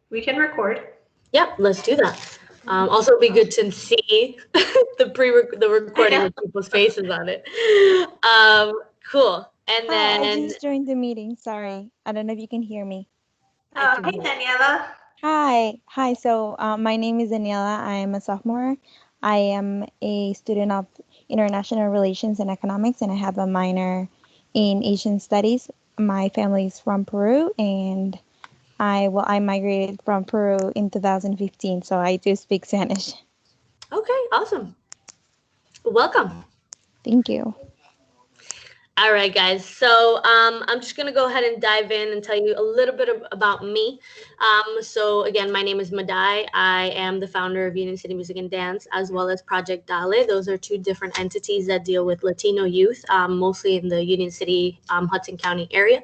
We can record. Yep, let's do that. Also, it'd be good to see the recording Yeah. with people's faces on it. Cool. And Hi, I then just joined the meeting. Sorry. I don't know if you can hear me. I can Hey, hear. Daniela. Hi. Hi. So, my name is Daniela. I am a sophomore. I am a student of international relations and economics, and I have a minor in Asian studies. My family is from Peru, and I migrated from Peru in 2015, so I do speak Spanish. Okay, awesome. Welcome. Thank you. All right, guys. So I'm just gonna go ahead and dive in and tell you a little bit about me. So again, my name is Maday. I am the founder of Union City Music and Dance, as well as Project Dale. Those are two different entities that deal with Latino youth, mostly in the Union City, Hudson County area.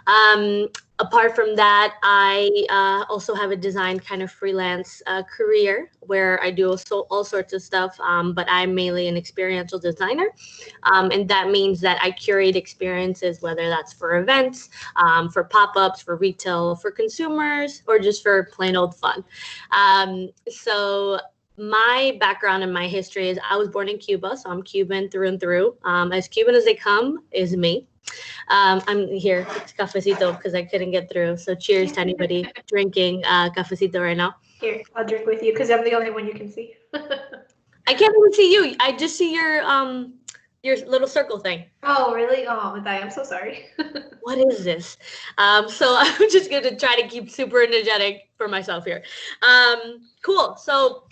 Um, Apart from that, I also have a design kind of freelance career where I do also all sorts of stuff, but I'm mainly an experiential designer. And that means that I curate experiences, whether that's for events, for pop ups, for retail, for consumers, or just for plain old fun. So, my background and my history is I was born in Cuba, so I'm Cuban through and through. As Cuban as they come is me. I'm here, it's cafecito, because I couldn't get through. So cheers to anybody drinking cafecito right now. Here, I'll drink with you because I'm the only one you can see. I can't even see you. I just see your little circle thing. Oh, really? Oh, Maday, I'm so sorry. What is this? So I'm just gonna try to keep super energetic for myself here. Cool. So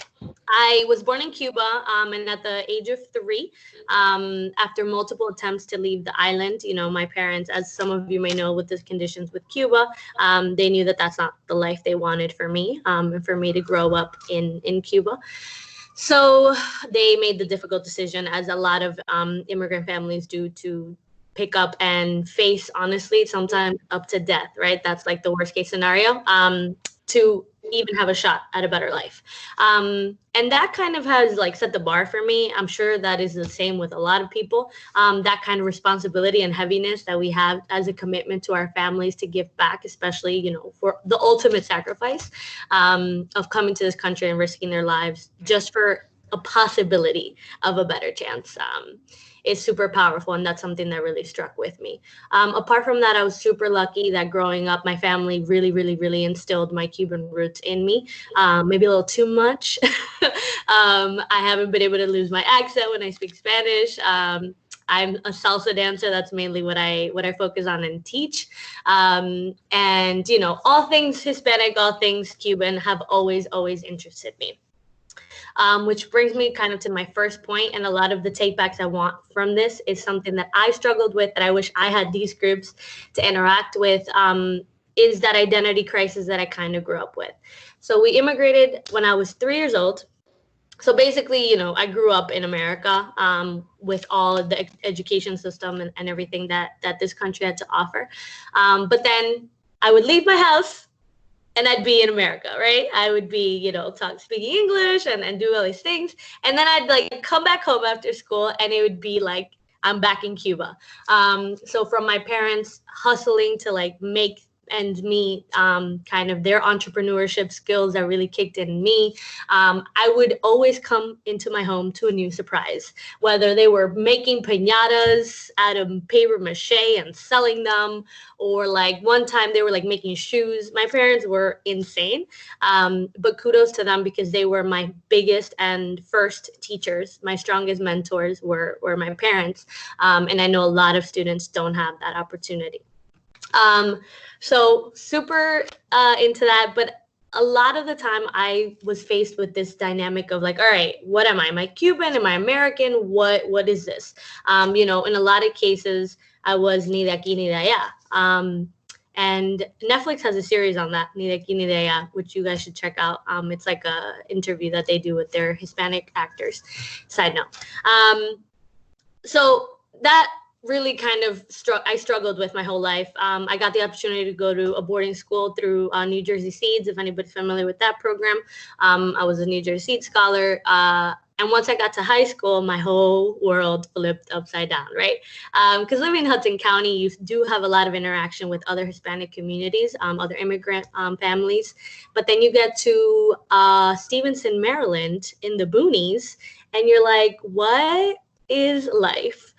I was born in Cuba, and at the age of 3, after multiple attempts to leave the island, my parents, as some of you may know, with the conditions with Cuba, they knew that that's not the life they wanted for me, and for me to grow up in Cuba. So they made the difficult decision, as a lot of immigrant families do, to pick up and face, honestly, sometimes up to death, right? That's like the worst case scenario, to even have a shot at a better life. And that kind of has like set the bar for me. I'm sure that is the same with a lot of people. That kind of responsibility and heaviness that we have as a commitment to our families to give back, especially, for the ultimate sacrifice of coming to this country and risking their lives just for a possibility of a better chance. Is super powerful, and that's something that really struck with me. Apart from that, I was super lucky that growing up, my family really, really, really instilled my Cuban roots in me. Maybe a little too much. I haven't been able to lose my accent when I speak Spanish. I'm a salsa dancer. That's mainly what I focus on and teach. And all things Hispanic, all things Cuban have always interested me. Which brings me kind of to my first point, and a lot of the takebacks I want from this is something that I struggled with, that I wish I had these groups to interact with, is that identity crisis that I kind of grew up with. So we immigrated when I was 3 years old. So basically, I grew up in America, with all of the education system and everything that this country had to offer. But then I would leave my house and I'd be in America, right? I would be, speaking English and do all these things. And then I'd like come back home after school, and it would be like I'm back in Cuba. So from my parents hustling to like make ends meet, kind of their entrepreneurship skills that really kicked in me, I would always come into my home to a new surprise, whether they were making piñatas out of paper mache and selling them, or like one time they were like making shoes. My parents were insane, but kudos to them, because they were my biggest and first teachers. My strongest mentors were my parents, and I know a lot of students don't have that opportunity. So super into that, but a lot of the time I was faced with this dynamic of like, all right, what am I? Am I Cuban? Am I American? What is this? In a lot of cases, I was ni de aquí ni de allá. And Netflix has a series on that, ni de aquí ni de allá, which you guys should check out. It's like a interview that they do with their Hispanic actors. Side note. So that really kind of I struggled with my whole life. I got the opportunity to go to a boarding school through New Jersey Seeds, if anybody's familiar with that program. I was a New Jersey Seeds scholar. And once I got to high school, my whole world flipped upside down, right? Because living in Hudson County, you do have a lot of interaction with other Hispanic communities, other immigrant families. But then you get to Stevenson, Maryland, in the boonies, and you're like, what is life?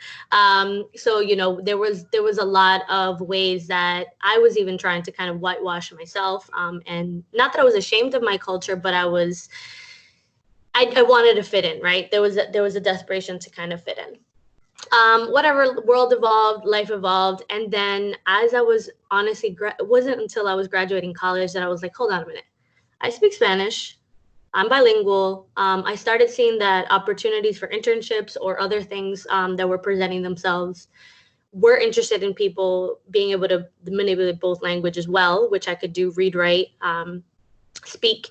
So, you know, there was a lot of ways that I was even trying to kind of whitewash myself. And not that I was ashamed of my culture, but I wanted to fit in, right? There was a desperation to kind of fit in. Whatever, world evolved, life evolved. And then as I was honestly, it wasn't until I was graduating college that I was like, hold on a minute. I speak Spanish. I'm bilingual. I started seeing that opportunities for internships or other things that were presenting themselves were interested in people being able to manipulate both languages well, which I could do, read, write, speak.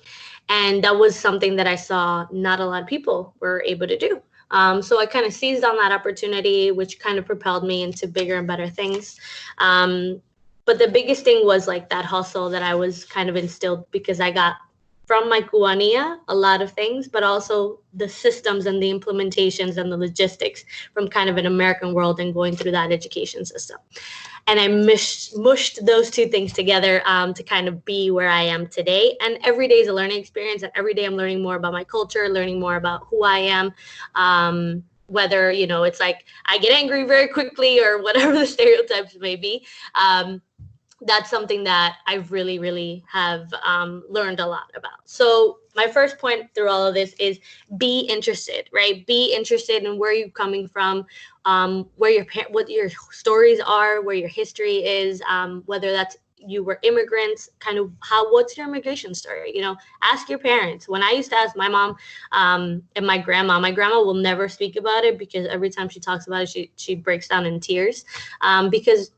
And that was something that I saw not a lot of people were able to do. So I kind of seized on that opportunity, which kind of propelled me into bigger and better things. But the biggest thing was like that hustle that I was kind of instilled, because I got from my cubanía a lot of things, but also the systems and the implementations and the logistics from kind of an American world and going through that education system. And I mushed those two things together to kind of be where I am today. And every day is a learning experience. And every day I'm learning more about my culture, learning more about who I am. Whether, you know, it's like I get angry very quickly or whatever the stereotypes may be. That's something that I really, really have learned a lot about. So my first point through all of this is be interested, right? Be interested in where you're coming from, what your stories are, where your history is, whether that's you were immigrants, kind of what's your immigration story? You know, ask your parents. When I used to ask my mom and my grandma will never speak about it, because every time she talks about it, she breaks down in tears, because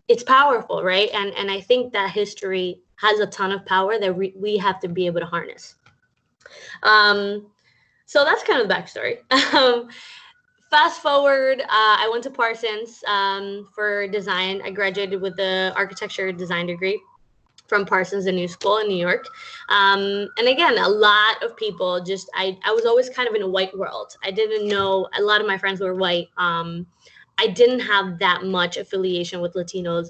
it's powerful, right? And I think that history has a ton of power that we have to be able to harness. So that's kind of the backstory. Fast forward, I went to Parsons for design. I graduated with the architecture design degree from Parsons, the new school in New York. And again, a lot of people I was always kind of in a white world. I didn't know, a lot of my friends were white. I didn't have that much affiliation with Latinos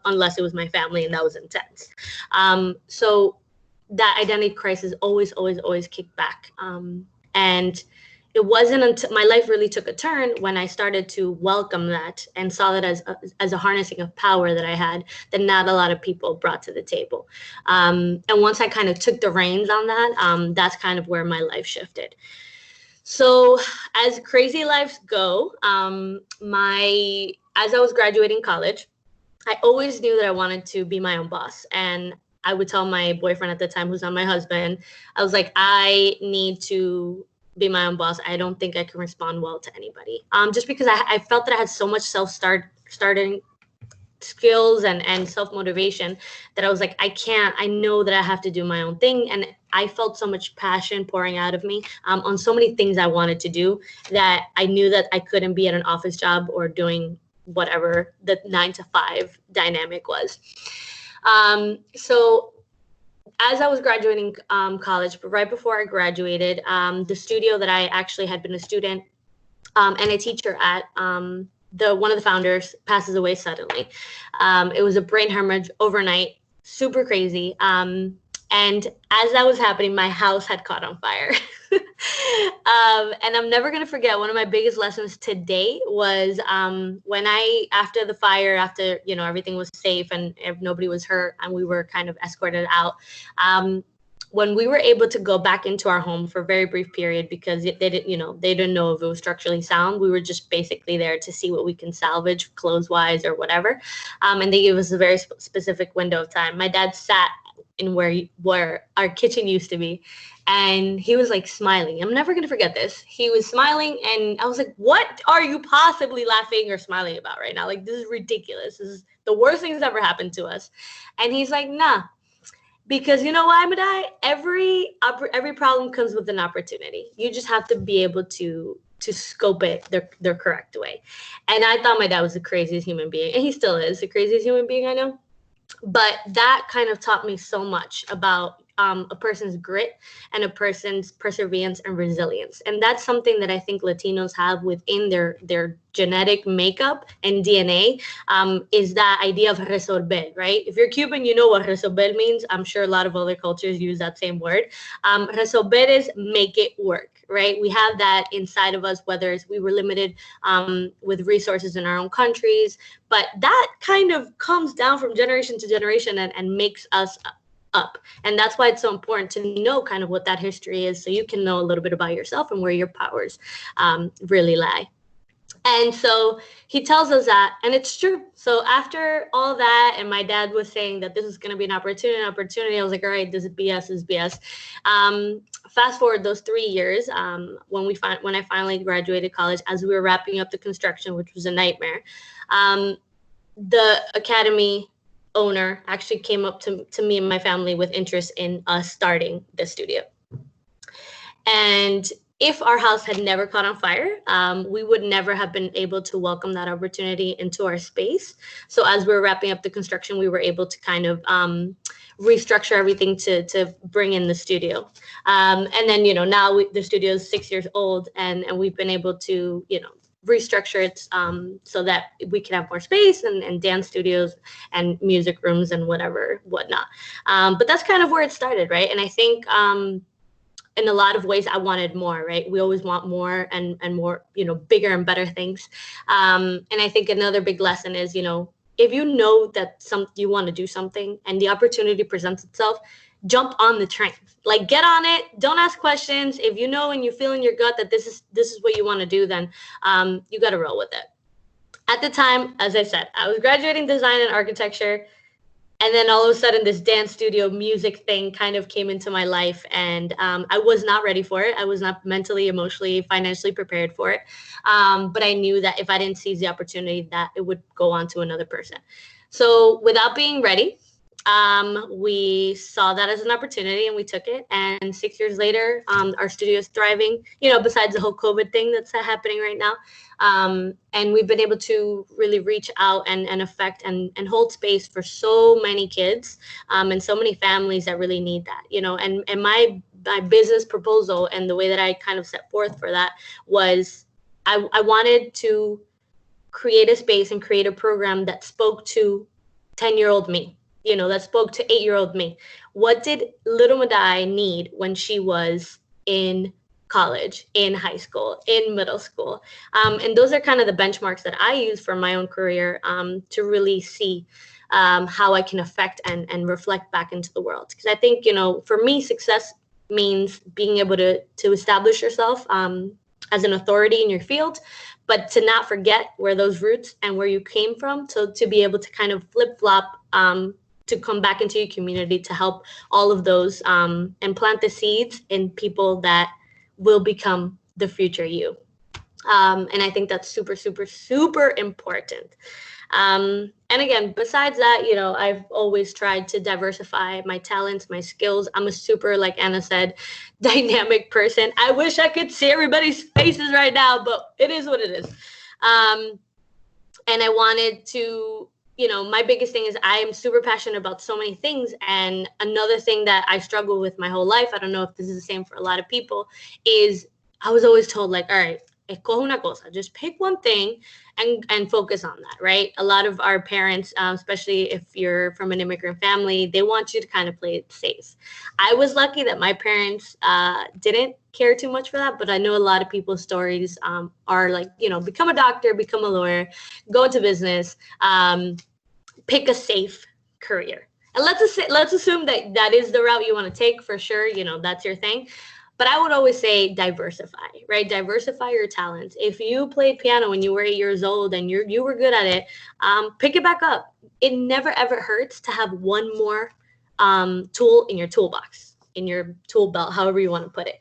unless it was my family, and that was intense. So that identity crisis always kicked back. And it wasn't until my life really took a turn when I started to welcome that and saw that as a harnessing of power that I had, that not a lot of people brought to the table. And once I kind of took the reins on that, that's kind of where my life shifted. So as crazy lives go, as I was graduating college, I always knew that I wanted to be my own boss. And I would tell my boyfriend at the time, who's not my husband, I was like, I need to be my own boss. I don't think I can respond well to anybody. Just because I felt that I had so much starting skills and self-motivation that I was like, I know that I have to do my own thing. And I felt so much passion pouring out of me on so many things I wanted to do, that I knew that I couldn't be at an office job or doing whatever the 9-to-5 dynamic was. So as I was graduating college, but right before I graduated, the studio that I actually had been a student and a teacher at, one of the founders passes away suddenly. It was a brain hemorrhage overnight, super crazy. And as that was happening, my house had caught on fire. And I'm never going to forget, one of my biggest lessons to date was when after the fire, after, everything was safe and nobody was hurt and we were kind of escorted out, when we were able to go back into our home for a very brief period, because they didn't know if it was structurally sound. We were just basically there to see what we can salvage clothes-wise or whatever. And they gave us a very specific window of time. My dad sat in where our kitchen used to be, and he was like smiling. I'm never going to forget this. He was smiling, and I was like, what are you possibly laughing or smiling about right now? Like, this is ridiculous. This is the worst thing that's ever happened to us. And he's like, nah. Because you know why, Maday? Every problem comes with an opportunity. You just have to be able to scope it the correct way. And I thought my dad was the craziest human being, and he still is the craziest human being I know. But that kind of taught me so much about a person's grit and a person's perseverance and resilience. And that's something that I think Latinos have within their genetic makeup and DNA, is that idea of resolver, right? If you're Cuban, you know what resolver means. I'm sure a lot of other cultures use that same word. Resolver is make it work, right? We have that inside of us, whether it's we were limited with resources in our own countries, but that kind of comes down from generation to generation and makes us up. And that's why it's so important to know kind of what that history is, so you can know a little bit about yourself and where your powers really lie. And so he tells us that, and it's true. So after all that, and my dad was saying that this is going to be an opportunity, I was like, all right, this is BS, this is BS. Fast forward those 3 years, when I finally graduated college, as we were wrapping up the construction, which was a nightmare, the academy owner actually came up to me and my family with interest in us starting the studio. And if our house had never caught on fire, we would never have been able to welcome that opportunity into our space. So as we were wrapping up the construction, we were able to kind of restructure everything to bring in the studio. And then, now the studio is 6 years old, and we've been able to, restructure it so that we can have more space and dance studios and music rooms and whatnot. But that's kind of where it started, right? And I think in a lot of ways, I wanted more, right? We always want more and more, bigger and better things. And I think another big lesson is, if you know that you want to do something and the opportunity presents itself, jump on the train. Like, get on it. Don't ask questions. If you know and you feel in your gut that this is what you want to do, then you got to roll with it. At the time, as I said, I was graduating design and architecture. And then all of a sudden, this dance studio music thing kind of came into my life, and I was not ready for it. I was not mentally, emotionally, financially prepared for it. But I knew that if I didn't seize the opportunity, that it would go on to another person. So without being ready, we saw that as an opportunity and we took it. And 6 years later, our studio is thriving, besides the whole COVID thing that's happening right now. And we've been able to really reach out and affect and hold space for so many kids, and so many families that really need that, and my business proposal and the way that I kind of set forth for that was I wanted to create a space and create a program that spoke to 10-year-old me, that spoke to 8-year-old me. What did little Maday need when she was in college, in high school, in middle school? And those are kind of the benchmarks that I use for my own career to really see how I can affect and reflect back into the world. Because I think, for me, success means being able to establish yourself as an authority in your field, but to not forget where those roots and where you came from, to be able to kind of flip-flop to come back into your community to help all of those and plant the seeds in people that will become the future you. And I think that's super, super, super important. And again, besides that, I've always tried to diversify my talents, my skills. I'm a super, like Anna said, dynamic person. I wish I could see everybody's faces right now, but it is what it is. And I wanted to, my biggest thing is I am super passionate about so many things. And another thing that I struggle with my whole life, I don't know if this is the same for a lot of people, is I was always told, like, all right, escoge una cosa, just pick one thing and focus on that, right? A lot of our parents, especially if you're from an immigrant family, they want you to kind of play it safe. I was lucky that my parents didn't care too much for that, but I know a lot of people's stories are like, become a doctor, become a lawyer, go into business, pick a safe career. And let's assume that is the route you want to take for sure, that's your thing. But I would always say diversify, right? Diversify your talents. If you played piano when you were 8 years old and you were good at it, pick it back up. It never, ever hurts to have one more tool in your toolbox, in your tool belt, however you want to put it.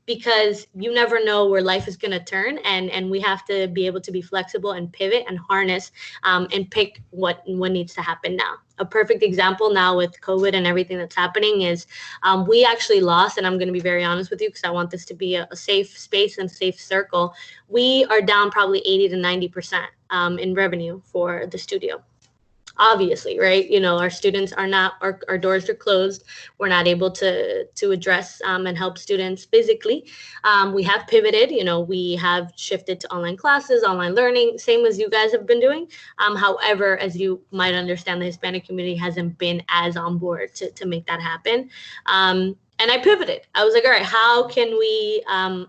Because you never know where life is going to turn. And we have to be able to be flexible and pivot and harness and pick what needs to happen now. A perfect example now with COVID and everything that's happening is we actually lost, and I'm going to be very honest with you because I want this to be a safe space and safe circle. We are down probably 80 to 90% in revenue for the studio. obviously, right? Our students are not, our doors are closed. We're not able to address and help students physically. We have pivoted, we have shifted to online classes, online learning, same as you guys have been doing. However, as you might understand, the Hispanic community hasn't been as on board to make that happen. And I pivoted. I was like, all right, how can we, I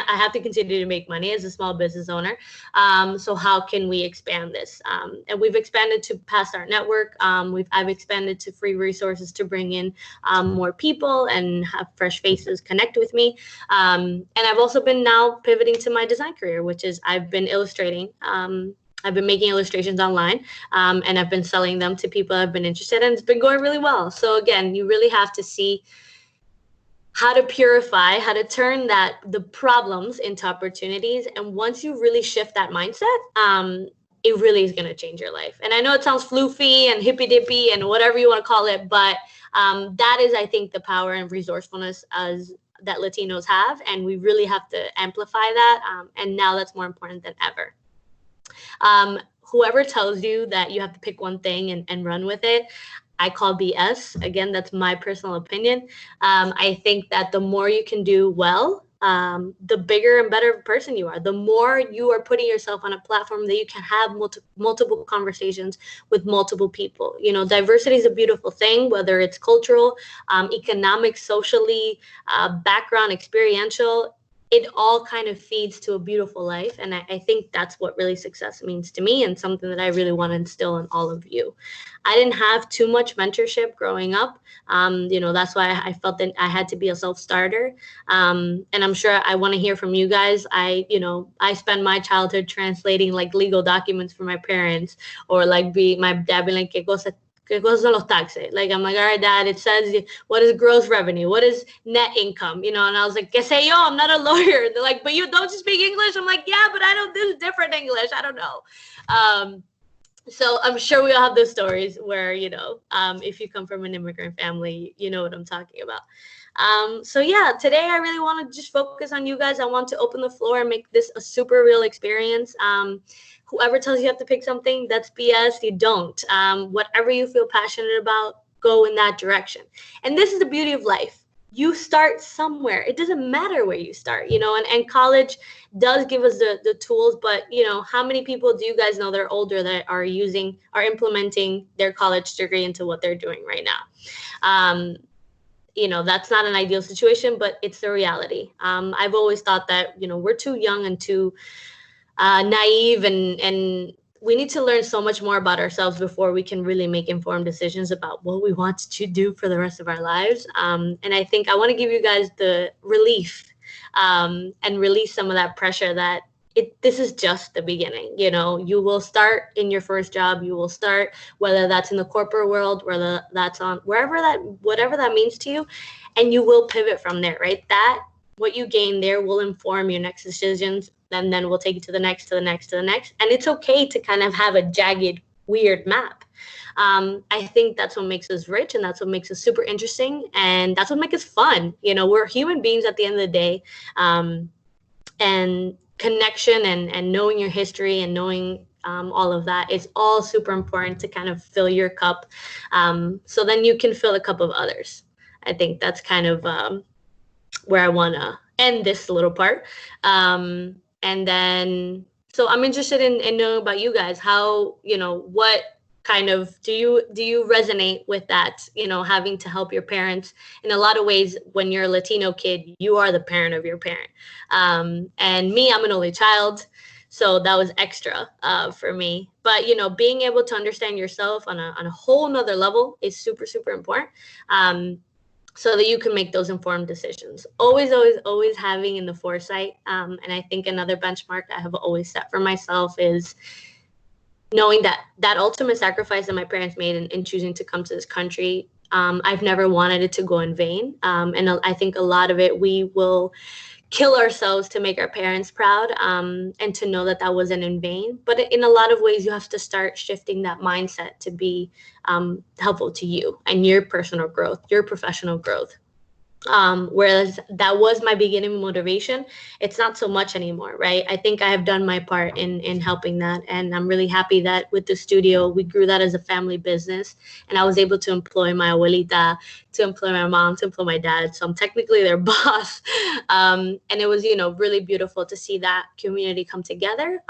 have to continue to make money as a small business owner. So how can we expand this? And we've expanded to past our network. I've expanded to free resources to bring in more people and have fresh faces connect with me. And I've also been now pivoting to my design career, which is I've been illustrating. I've been making illustrations online, and I've been selling them to people I've been interested in. It's been going really well. So again, you really have to see how to purify, how to turn the problems into opportunities. And once you really shift that mindset, it really is going to change your life. And I know it sounds floofy and hippy dippy and whatever you want to call it, but that is, I think, the power and resourcefulness that Latinos have. And we really have to amplify that. And now that's more important than ever. Whoever tells you that you have to pick one thing and run with it, I call BS. Again, that's my personal opinion. I think that the more you can do well, the bigger and better person you are. The more you are putting yourself on a platform that you can have multiple conversations with multiple people. Diversity is a beautiful thing, whether it's cultural, economic, socially, background, experiential. It all kind of feeds to a beautiful life. And I think that's what really success means to me, and something that I really want to instill in all of you. I didn't have too much mentorship growing up. That's why I felt that I had to be a self-starter. And I'm sure I want to hear from you guys. I spent my childhood translating like legal documents for my parents, or like my dad being like, ¿Qué cosas son los taxes? Like, I'm like, all right, Dad, it says, what is gross revenue? What is net income? And I was like, ¿Qué sé yo? I'm not a lawyer. They're like, but you don't speak English? I'm like, yeah, but this is different English. I don't know. So I'm sure we all have those stories where, if you come from an immigrant family, you know what I'm talking about. So yeah, today I really want to just focus on you guys. I want to open the floor and make this a super real experience. Whoever tells you have to pick something, that's BS. You don't. Whatever you feel passionate about, go in that direction. And this is the beauty of life. You start somewhere. It doesn't matter where you start, and college does give us the tools, but how many people do you guys know that are older that are implementing their college degree into what they're doing right now? That's not an ideal situation, but it's the reality. I've always thought that, we're too young and too naive, and we need to learn so much more about ourselves before we can really make informed decisions about what we want to do for the rest of our lives. And I think I want to give you guys the relief and release some of that pressure that this is just the beginning. You will start in your first job. You will start, whether that's in the corporate world, whether that's on whatever that means to you, and you will pivot from there, right? What you gain there will inform your next decisions, and then we'll take you to the next, to the next, to the next. And it's okay to kind of have a jagged, weird map. I think that's what makes us rich, and that's what makes us super interesting, and that's what makes us fun. We're human beings at the end of the day, and connection and knowing your history and knowing all of that is all super important to kind of fill your cup, so then you can fill the cup of others. I think that's kind of where I want to end this little part. And then, so I'm interested in knowing about you guys. How, what kind of, do you resonate with that, having to help your parents? In a lot of ways, when you're a Latino kid, you are the parent of your parent. And me, I'm an only child, so that was extra for me. But, being able to understand yourself on a whole nother level is super, super important. So that you can make those informed decisions. Always, always, always having in the foresight. And I think another benchmark I have always set for myself is knowing that ultimate sacrifice that my parents made in choosing to come to this country, I've never wanted it to go in vain. And I think a lot of it, we will kill ourselves to make our parents proud, and to know that wasn't in vain. But in a lot of ways, you have to start shifting that mindset to be helpful to you and your personal growth, your professional growth. Whereas that was my beginning motivation, it's not so much anymore, right? I think I have done my part in helping that, and I'm really happy that with the studio we grew that as a family business, and I was able to employ my abuelita, to employ my mom, to employ my dad. So I'm technically their boss, and it was really beautiful to see that community come together.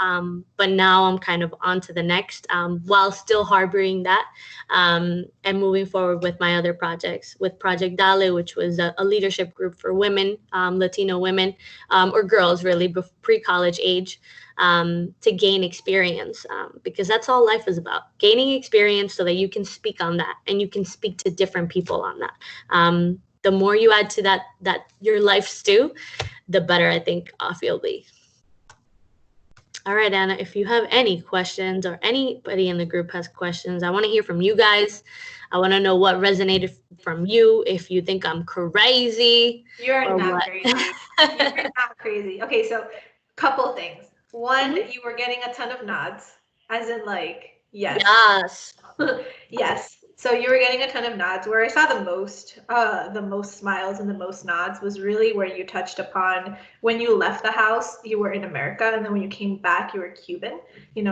But now I'm kind of on to the next, while still harboring that, and moving forward with my other projects, with Project Dale, which was a leadership group for women, Latino women, or girls really, pre-college age, to gain experience, because that's all life is about, gaining experience so that you can speak on that and you can speak to different people on that. The more you add to that your life stew, the better I think off you'll be. All right, Anna, if you have any questions, or anybody in the group has questions, I want to hear from you guys. I want to know what resonated from you, if you think I'm crazy. You're not crazy. You're not crazy. Okay, so couple things. One, you were getting a ton of nods, as in like, yes. Yes. Yes. So you were getting a ton of nods. Where I saw the most smiles and the most nods was really where you touched upon when you left the house, you were in America, and then when you came back, you were Cuban. And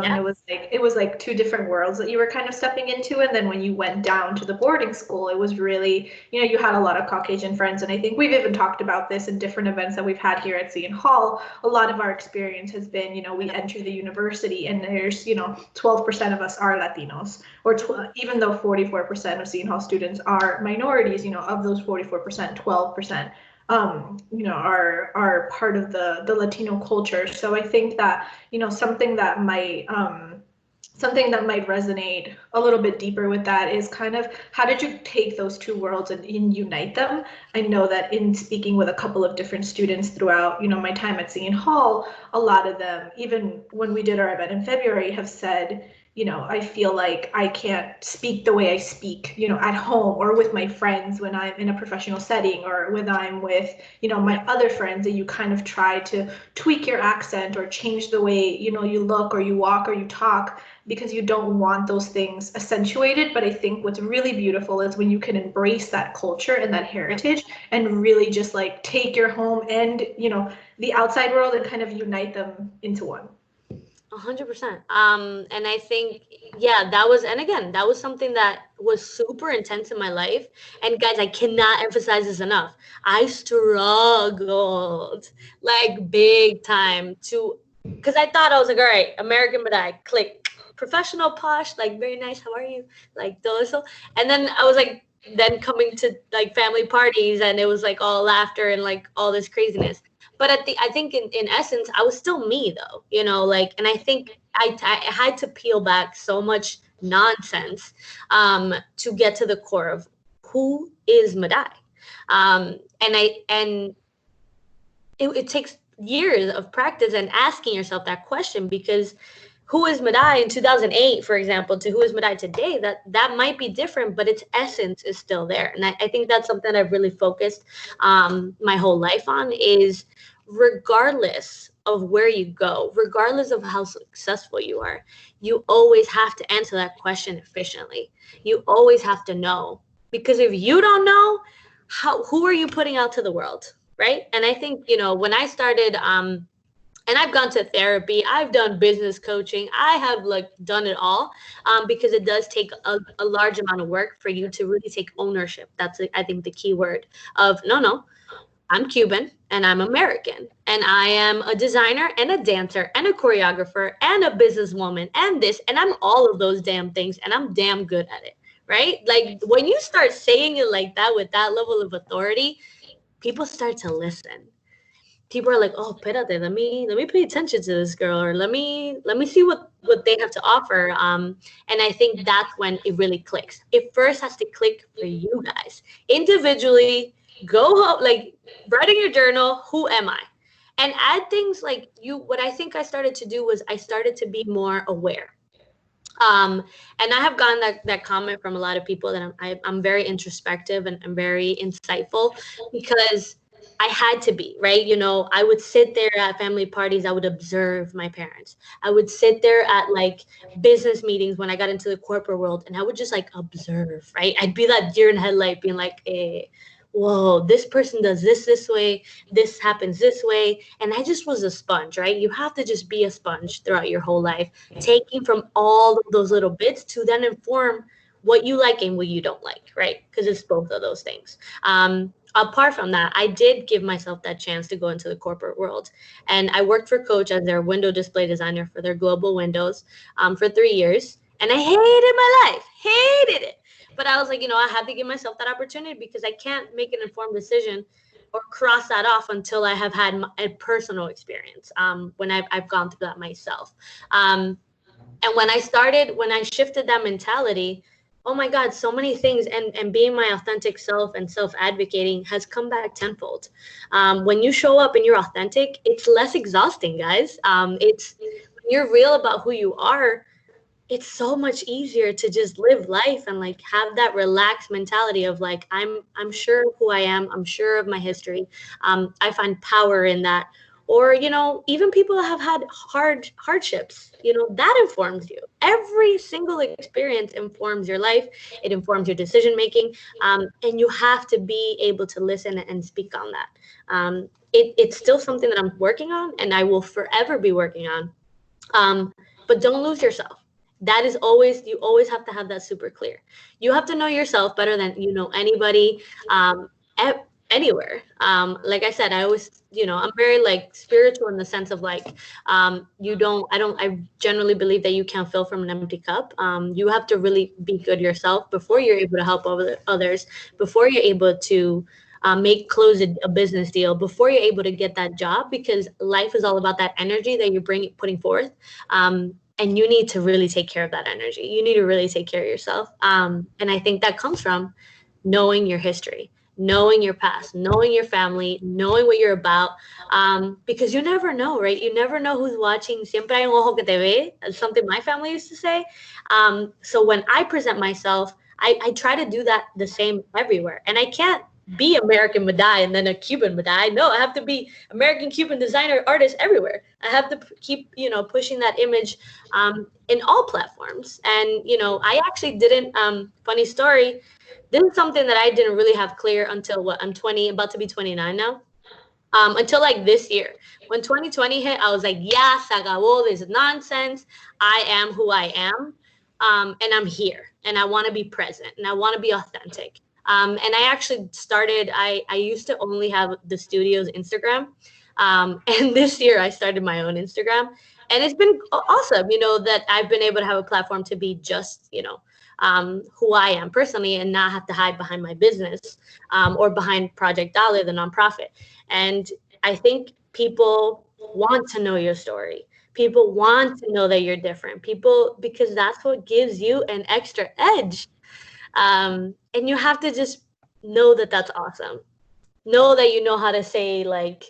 it was like two different worlds that you were kind of stepping into. And then when you went down to the boarding school, it was really, you had a lot of Caucasian friends. And I think we've even talked about this in different events that we've had here at Seton Hall. A lot of our experience has been, we enter the university and there's, 12% of us are Latinos, or even though 44% of Seton Hall students are minorities, of those 44%, 12%, are part of the Latino culture. So I think that, something that might resonate a little bit deeper with that is kind of, how did you take those two worlds and unite them? I know that in speaking with a couple of different students throughout, my time at Seton Hall, a lot of them, even when we did our event in February, have said, I feel like I can't speak the way I speak, at home or with my friends when I'm in a professional setting, or when I'm with, my other friends, that you kind of try to tweak your accent or change the way, you look or you walk or you talk, because you don't want those things accentuated. But I think what's really beautiful is when you can embrace that culture and that heritage and really just like take your home and, the outside world and kind of unite them into one. 100%. And I think, that was something that was super intense in my life. And guys, I cannot emphasize this enough. I struggled like big time because I thought I was like, all right, American, but I click, professional, posh, like very nice. How are you? Like those. And then I was like, then coming to like family parties, and it was like all laughter and like all this craziness. But I think in essence, I was still me though, and I think I had to peel back so much nonsense, to get to the core of who is Maday. And it takes years of practice and asking yourself that question, because who is Maday in 2008, for example, to who is Maday today, that might be different, but its essence is still there. And I think that's something I've really focused my whole life on, is regardless of where you go, regardless of how successful you are, you always have to answer that question efficiently. You always have to know, because if you don't know, who are you putting out to the world, right? And I think, when I started, and I've gone to therapy, I've done business coaching, I have like done it all, because it does take a large amount of work for you to really take ownership. That's, I think, the key word of, no, I'm Cuban and I'm American, and I am a designer and a dancer and a choreographer and a businesswoman and this, and I'm all of those damn things, and I'm damn good at it, right? Like when you start saying it like that with that level of authority, people start to listen. People are like, oh, espérate, let me pay attention to this girl, or let me see what they have to offer. And I think that's when it really clicks. It first has to click for you guys individually. Go home, like write in your journal, who am I? And add things like what I think I started to do was I started to be more aware. And I have gotten that comment from a lot of people that I'm very introspective and I'm very insightful, because I had to be, right? I would sit there at family parties. I would observe my parents. I would sit there at like business meetings when I got into the corporate world, and I would just like observe, right? I'd be that deer in headlight being like, whoa, this person does this way, this happens this way. And I just was a sponge, right? You have to just be a sponge throughout your whole life, taking from all of those little bits to then inform what you like and what you don't like, right? Because it's both of those things. Apart from that, I did give myself that chance to go into the corporate world. And I worked for Coach as their window display designer for their global windows for 3 years. And I hated my life, hated it. But I was like, I had to give myself that opportunity because I can't make an informed decision or cross that off until I have had a personal experience when I've gone through that myself. And when I shifted that mentality, oh my God, so many things, and being my authentic self and self-advocating has come back tenfold. When you show up and you're authentic, it's less exhausting, guys. It's when you're real about who you are, it's so much easier to just live life and like have that relaxed mentality of like I'm sure of who I am, I'm sure of my history. I find power in that. Or even people have had hardships, that informs you. Every single experience informs your life. It informs your decision making, and you have to be able to listen and speak on that. It's still something that I'm working on and I will forever be working on. But don't lose yourself. That is you always have to have that super clear. You have to know yourself better than anybody anywhere. Like I said, I always, I'm very like spiritual in the sense of like, I generally believe that you can't fill from an empty cup. You have to really be good yourself before you're able to help others, before you're able to close a business deal, before you're able to get that job, because life is all about that energy that you're putting forth. And you need to really take care of that energy. You need to really take care of yourself. And I think that comes from knowing your history, knowing your past, knowing your family, knowing what you're about. Because you never know, right? You never know who's watching. Siempre hay un ojo que te ve. That's something my family used to say. So when I present myself, I try to do that the same everywhere. And I can't be American Maday and then a Cuban Maday. No, I have to be American Cuban designer artist everywhere. I have to keep, pushing that image in all platforms. And, I actually didn't, funny story, this is something that I didn't really have clear until I'm 20, about to be 29 now. Until like this year. When 2020 hit, I was like, yeah, se acabó this nonsense. I am who I am. And I'm here and I want to be present and I want to be authentic. And I actually I used to only have the studio's Instagram. And this year I started my own Instagram. And it's been awesome, that I've been able to have a platform to be just, who I am personally and not have to hide behind my business or behind Project Dollar, the nonprofit. And I think people want to know your story. People want to know that you're different. Because that's what gives you an extra edge. And you have to just know that that's awesome. Know that you know how to say, like,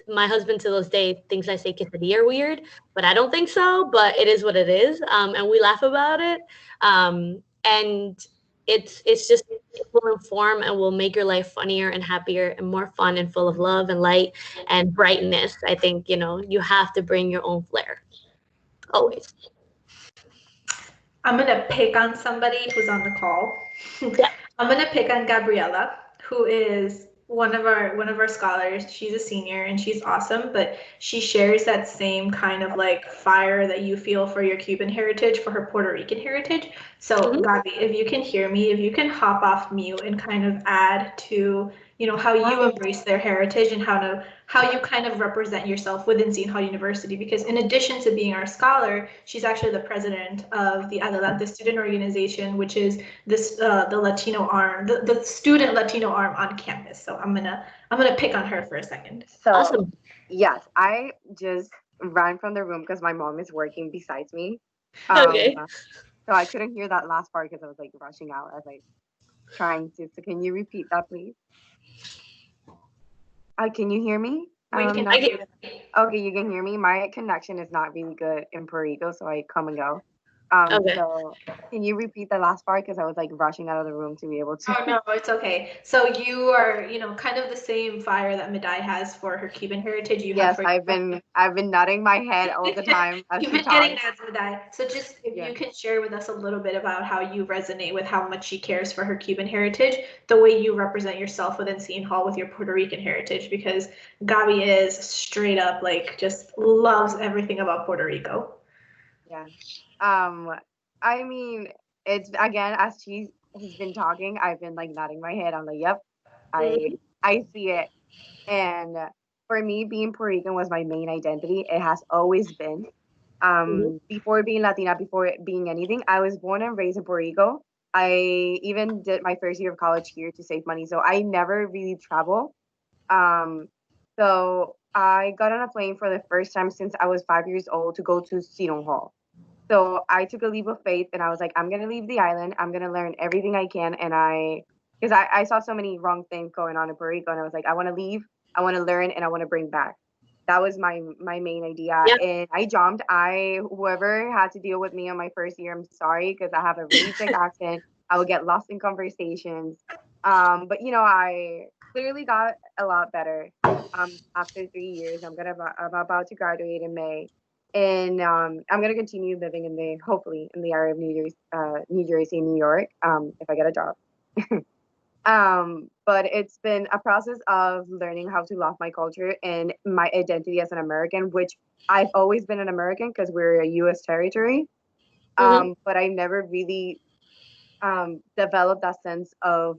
my husband to this day thinks I say quesadilla weird, but I don't think so. But it is what it is, and we laugh about it. And it's just, it will inform and will make your life funnier and happier and more fun and full of love and light and brightness. I think you have to bring your own flair always. I'm going to pick on somebody who's on the call. Yeah. I'm going to pick on Gabriella, who is one of our scholars. She's a senior and she's awesome, but she shares that same kind of like fire that you feel for your Cuban heritage, for her Puerto Rican heritage. So Gabi, if you can hear me, if you can hop off mute and kind of add to how you embrace their heritage and how you kind of represent yourself within Seton Hall University, because in addition to being our scholar, she's actually the president of the Adelante student organization, which is this the Latino arm, the student Latino arm on campus. So I'm gonna pick on her for a second. So Awesome. yes, I just ran from the room because my mom is working besides me. Okay. So I couldn't hear that last part because I was like rushing out. I was like trying to. So can you repeat that, please? Can you hear me? We can I get Okay, you can hear me. My connection is not really good in Puerto Rico, so I come and go. Okay. So can you repeat the last part? Because I was like rushing out of the room to be able to. Oh no, it's okay. So you are, kind of the same fire that Maday has for her Cuban heritage. You have Yes, for I've been nodding my head all the time as You've she been getting talks. that, Maday. So just if Yeah. you can share with us a little bit about how you resonate with how much she cares for her Cuban heritage, the way you represent yourself within Seton Hall with your Puerto Rican heritage, because Gabi is straight up like just loves everything about Puerto Rico. Yeah. Um, I mean, it's again as he's been talking, I've been like nodding my head. I'm like, yep, I Mhm. I see it. And for me, being Puerto Rican was my main identity. It has always been. Mhm. Before being Latina, before being anything, I was born and raised in Puerto Rico. I even did my first year of college here to save money, so I never really travel. Um, so I got on a plane for the first time since I was 5 years old to go to Seton Hall. So I took a leap of faith and I was like, I'm gonna leave the island. I'm gonna learn everything I can. And because I saw so many wrong things going on in Puerto Rico, and I was like, I want to leave, I want to learn, and I want to bring back. That was my main idea, Yeah. and I jumped. Whoever had to deal with me on my first year, I'm sorry because I have a really thick accent. I would get lost in conversations. But I clearly got a lot better. After 3 years, I'm about to graduate in May, and I'm gonna continue living hopefully in the area of New Jersey, New York, if I get a job. But it's been a process of learning how to love my culture and my identity as an American, which I've always been an American because we're a U.S. territory. Mhm. But I never really developed that sense of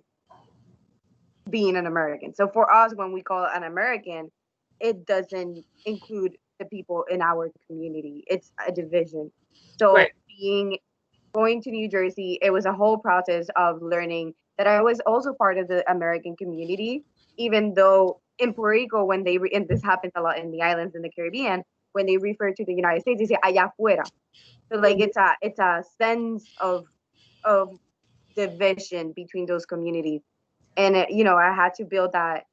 being an American. So for us, when we call an American, it doesn't include the people in our community. It's a division. So Right. going to New Jersey, it was a whole process of learning that I was also part of the American community, even though in Puerto Rico, and this happens a lot in the islands in the Caribbean, when they refer to the United States, they say allá afuera. So like Mhm. it's a sense of division between those communities, and I had to build that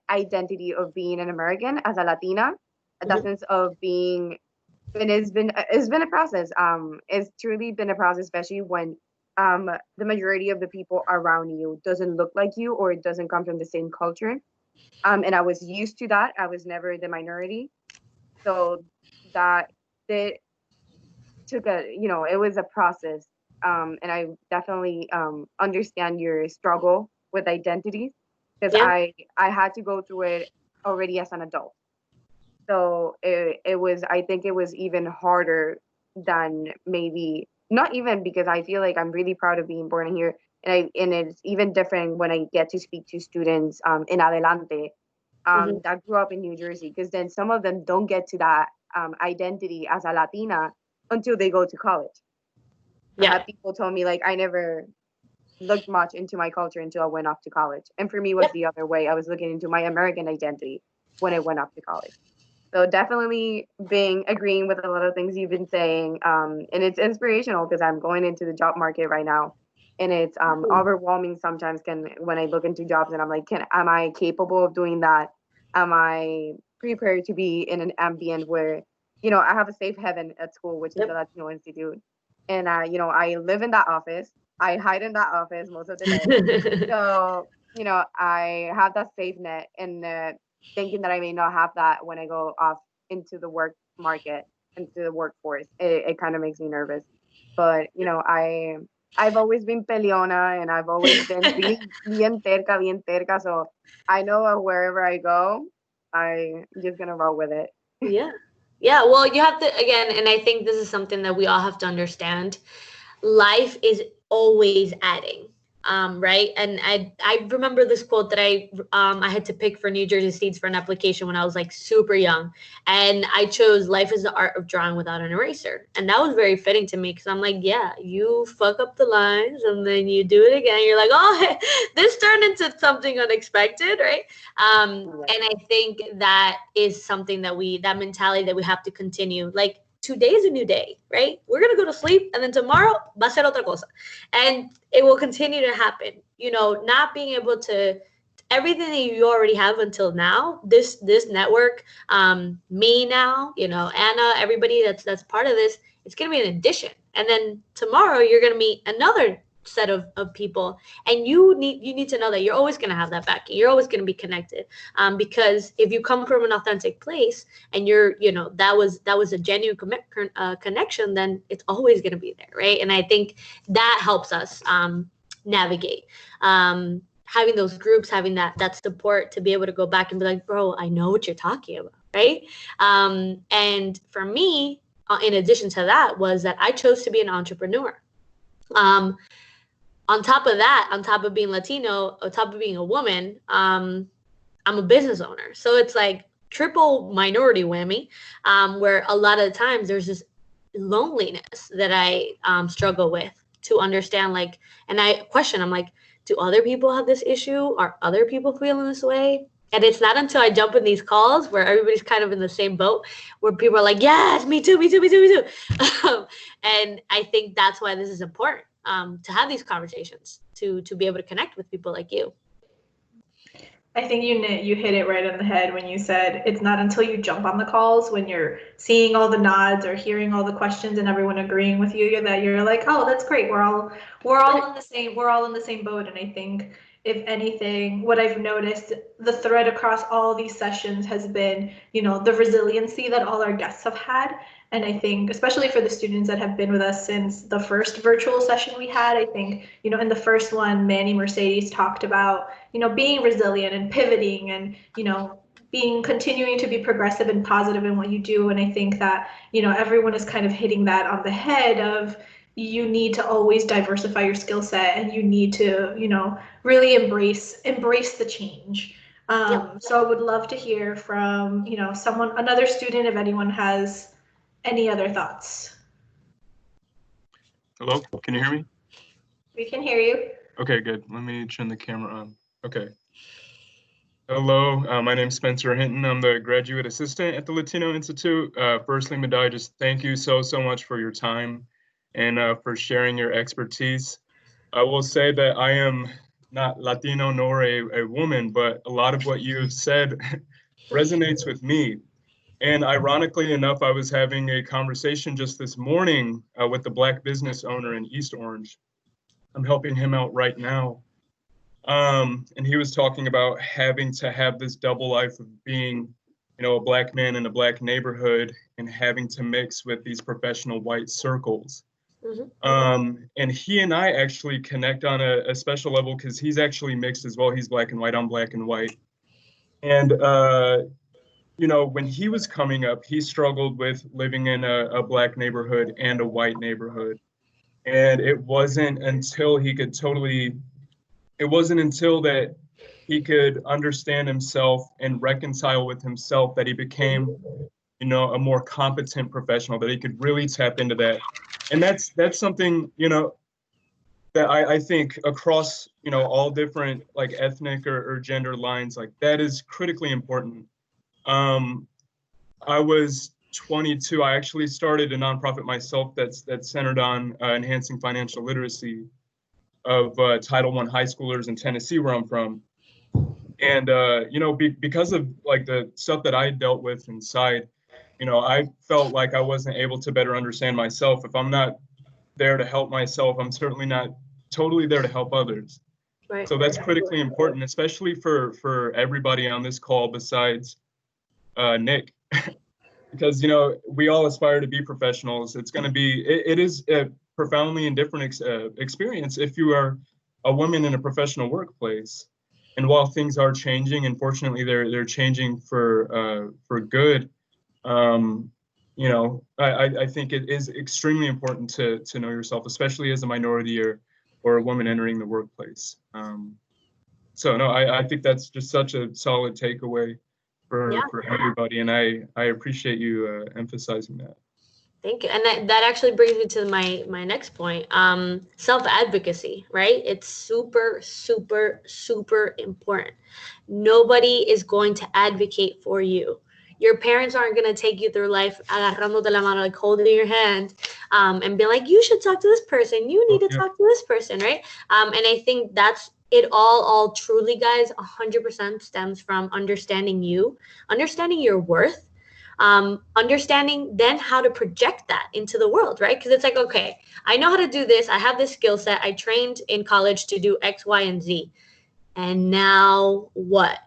identity of being an American as a Latina, that Mhm. sense of being. And it's been a process. It's truly been a process, especially when the majority of the people around you doesn't look like you or it doesn't come from the same culture. And I was used to that. I was never the minority, so that it it was a process. And I definitely understand your struggle with identities because Yeah. I had to go through it already as an adult. So I think it was even harder than maybe, not even because I feel like I'm really proud of being born here. And it's even different when I get to speak to students in Adelante Mhm. that grew up in New Jersey, because then some of them don't get to that identity as a Latina until they go to college. I Yeah. had people tell me like I never looked much into my culture until I went off to college. And for me, it was Yep. the other way. I was looking into my American identity when I went off to college. So definitely being agreeing with a lot of things you've been saying, and it's inspirational because I'm going into the job market right now, and it's overwhelming sometimes. When I look into jobs and I'm like, am I capable of doing that? Am I prepared to be in an ambient where I have a safe haven at school, which is the Yep. Latino Institute, and I live in that office. I hide in that office most of the day, so I have that safe net, and thinking that I may not have that when I go off into the work market, into the workforce, it kind of makes me nervous. But I've always been peleona, and I've always been bien terca. So I know wherever I go, I'm just gonna roll with it. Yeah. Yeah. Well, you have to, again, and I think this is something that we all have to understand. Life is always adding. Right. And I remember this quote that I had to pick for New Jersey States for an application when I was like super young. And I chose life is the art of drawing without an eraser. And that was very fitting to me because I'm like, yeah, you fuck up the lines and then you do it again. You're like, oh, this turned into something unexpected, right? Yeah. And I think that is something that mentality that we have to continue. Like today is a new day, right? We're gonna go to sleep, and then tomorrow va a ser otra cosa, and it will continue to happen. Not being able to everything that you already have until now. This network, me now, Anna, everybody that's part of this. It's going to be an addition. And then tomorrow you're going to meet another set of people, and you need to know that you're always going to have that backing. You're always going to be connected, because if you come from an authentic place and you're, that was a genuine connection, then it's always going to be there, right? And I think that helps us navigate, having those groups, having that support to be able to go back and be like, bro, I know what you're talking about, right? And for me, in addition to that, was that I chose to be an entrepreneur. On top of that, on top of being Latino, on top of being a woman, I'm a business owner. So it's like triple minority whammy, where a lot of the times there's this loneliness that I struggle with to understand, and I question, I'm like, do other people have this issue? Are other people feeling this way? And it's not until I jump in these calls where everybody's kind of in the same boat, where people are like, yes, me too. And I think that's why this is important, to have these conversations, to be able to connect with people like you. I think you hit it right on the head when you said it's not until you jump on the calls, when you're seeing all the nods or hearing all the questions and everyone agreeing with you, that you're like, oh, that's great. We're all in the same boat. And I think, if anything, what I've noticed, the thread across all these sessions has been, the resiliency that all our guests have had. And I think, especially for the students that have been with us since the first virtual session we had, I think, in the first one, Manny Mercedes talked about, being resilient and pivoting and, continuing to be progressive and positive in what you do. And I think that, everyone is kind of hitting that on the head of, you need to always diversify your skill set, and you need to, really embrace the change. So I would love to hear from, another student, if anyone has any other thoughts. Hello, can you hear me? We can hear you. Okay, good. Let me turn the camera on. Okay. Hello, my name is Spencer Hinton. I'm the graduate assistant at the Latino Institute. Firstly, Maday, just thank you so much for your time and for sharing your expertise. I will say that I am not Latino nor a woman, but a lot of what you have said resonates with me. And ironically enough, I was having a conversation just this morning with the Black business owner in East Orange. I'm helping him out right now. And he was talking about having to have this double life of being, a Black man in a Black neighborhood and having to mix with these professional white circles. Mm-hmm. And he and I actually connect on a special level because he's actually mixed as well. He's Black and white, I'm Black and white. And, when he was coming up, he struggled with living in a Black neighborhood and a white neighborhood. And it wasn't until that he could understand himself and reconcile with himself that he became, a more competent professional, that he could really tap into that. And that's something, that I think across, all different like ethnic or gender lines, like that is critically important. I was 22. I actually started a nonprofit myself that's centered on enhancing financial literacy of Title I high schoolers in Tennessee, where I'm from. And, because of like the stuff that I dealt with inside, I felt like I wasn't able to better understand myself. If I'm not there to help myself, I'm certainly not totally there to help others. Right. So that's critically important, especially for everybody on this call besides Nick, because, we all aspire to be professionals. It's going to be, it is a profoundly indifferent experience if you are a woman in a professional workplace. And while things are changing, unfortunately, they're changing for good. I think it is extremely important to know yourself, especially as a minority or a woman entering the workplace. So no, I think that's just such a solid takeaway for everybody, and I appreciate you emphasizing that. Thank you. And that actually brings me to my next point. Self-advocacy, right? It's super, super, super important. Nobody is going to advocate for you. Your parents aren't going to take you through life agarrando de la mano, like holding your hand, and be like, you should talk to this person. You need to talk to this person, right? And I think that's it all truly, guys, 100% stems from understanding you, understanding your worth, Understanding then how to project that into the world, right? Because it's like, okay, I know how to do this. I have this skill set. I trained in college to do X, Y, and Z. And now what?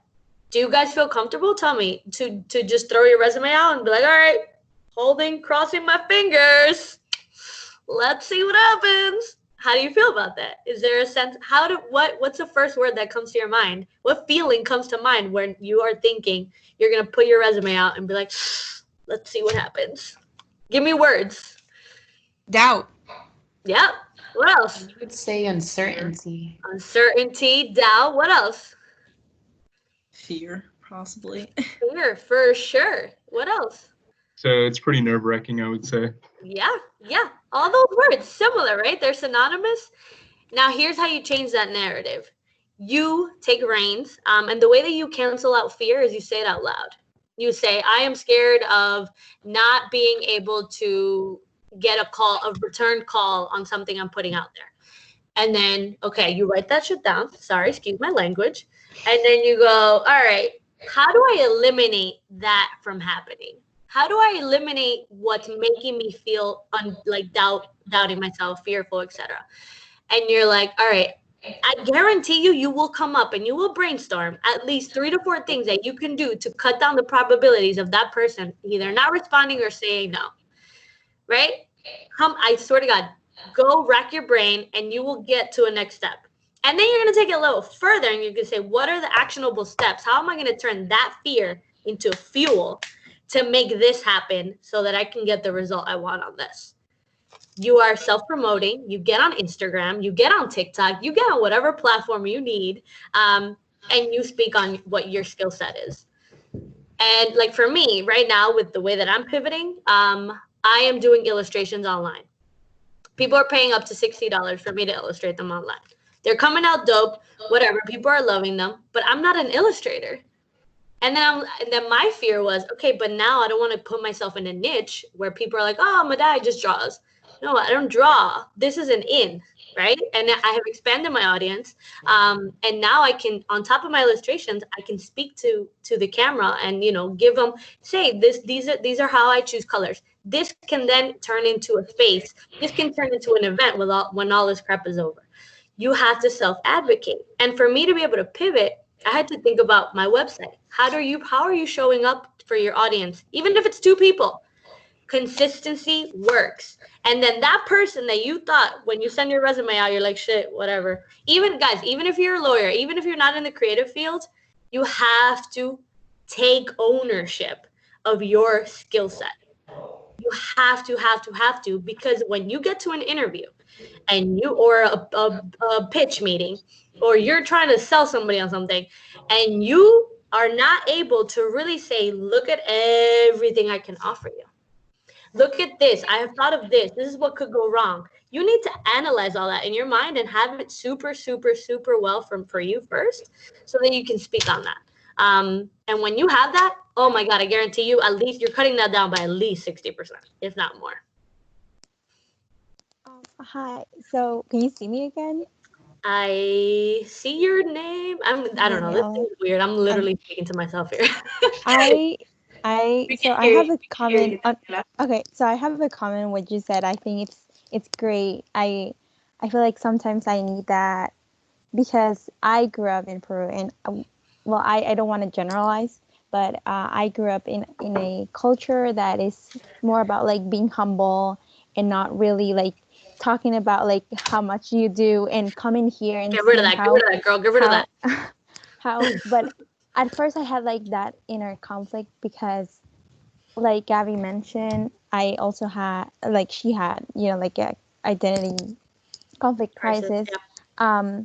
Do you guys feel comfortable? Tell me to just throw your resume out and be like, all right, crossing my fingers. Let's see what happens. How do you feel about that? Is there a sense, what's the first word that comes to your mind? What feeling comes to mind when you are thinking you're going to put your resume out and be like, let's see what happens? Give me words. Doubt. Yeah. What else? I would say uncertainty. Uncertainty, doubt. What else? Fear, possibly. Fear, for sure. What else? So it's pretty nerve-wracking, I would say. Yeah. All those words, similar, right? They're synonymous. Now, here's how you change that narrative. You take reins, and the way that you cancel out fear is you say it out loud. You say, I am scared of not being able to get a return call on something I'm putting out there. And then, okay, you write that shit down. Sorry, excuse my language. And then you go, all right, how do I eliminate that from happening? How do I eliminate what's making me feel doubting myself, fearful, etc.? And you're like, all right, I guarantee you will come up and you will brainstorm at least 3 to 4 things that you can do to cut down the probabilities of that person either not responding or saying no, right? I swear to God, go rack your brain and you will get to a next step. And then you're going to take it a little further and you can say, what are the actionable steps? How am I going to turn that fear into fuel to make this happen so that I can get the result I want on this? You are self-promoting. You get on Instagram. You get on TikTok. You get on whatever platform you need, and you speak on what your skill set is. And like for me right now, with the way that I'm pivoting, I am doing illustrations online. People are paying up to $60 for me to illustrate them online. They're coming out dope, whatever. People are loving them, but I'm not an illustrator. And then my fear was, okay, but now I don't want to put myself in a niche where people are like, oh, Maday just draws. No, I don't draw. This is an in, right? And I have expanded my audience. And now I can, on top of my illustrations, I can speak to the camera and, give them, say, these are how I choose colors. This can then turn into a space. This can turn into an event when all this crap is over. You have to self-advocate. And for me to be able to pivot, I had to think about my website. How are you showing up for your audience? Even if it's 2 people, consistency works. And then that person that you thought when you send your resume out, you're like, shit, whatever. Even if you're a lawyer, even if you're not in the creative field, you have to take ownership of your skill set. You have to, because when you get to an interview or a pitch meeting, or you're trying to sell somebody on something and you are not able to really say, look at everything I can offer you. Look at this. I have thought of this. This is what could go wrong. You need to analyze all that in your mind and have it super, super, super well for you first so that you can speak on that. And when you have that, oh my God, I guarantee you, at least you're cutting that down by at least 60%, if not more. Hi. So can you see me again? I see your name. I don't know. This is weird. I'm literally speaking to myself here. I have a comment. Okay, so I have a comment what you said. I think it's great. I feel like sometimes I need that because I grew up in Peru, and I don't want to generalize, but I grew up in a culture that is more about like being humble and not really like talking about like how much you do and coming here and get rid of that girl, get rid of that. But at first I had like that inner conflict because like Gabby mentioned, I also had like she had like a identity conflict crisis. Yeah.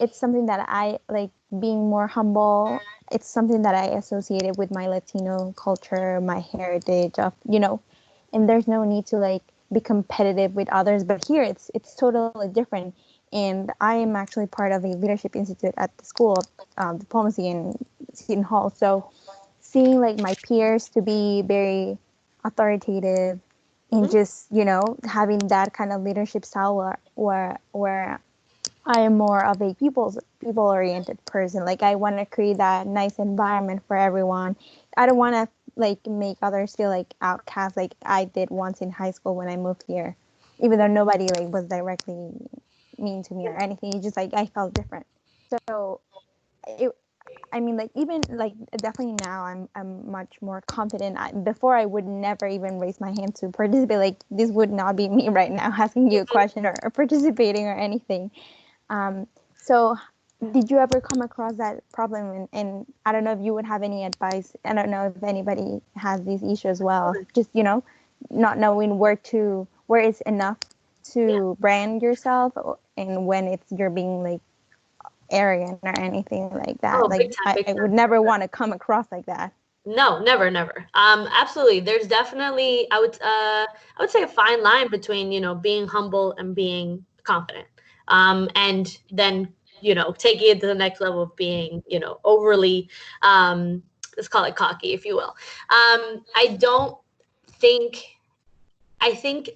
It's something that I like, being more humble. It's something that I associated with my Latino culture, my heritage of and there's no need to like be competitive with others, but here it's totally different. And I am actually part of a leadership institute at the School of Diplomacy in Seton Hall. So seeing like my peers to be very authoritative and just having that kind of leadership style where I am more of a people-oriented person. Like I want to create that nice environment for everyone. I don't want to like make others feel like outcast, like I did once in high school when I moved here, even though nobody like was directly mean to me or anything. It's just like I felt different. So it, I mean, like even like definitely now I'm much more confident. Before I would never even raise my hand to participate. Like this would not be me right now asking you a question or participating or anything. So did you ever come across that problem? And I don't know if you would have any advice. I don't know if anybody has these issues as well. Just, not knowing where it's enough to brand yourself and when you're being like arrogant or anything like that. Oh, Like big time, big I time. would never want to come across like that. No, never, never. Absolutely. There's definitely, I would say a fine line between, being humble and being confident. And then, taking it to the next level of being, overly, let's call it cocky, if you will. Think, I think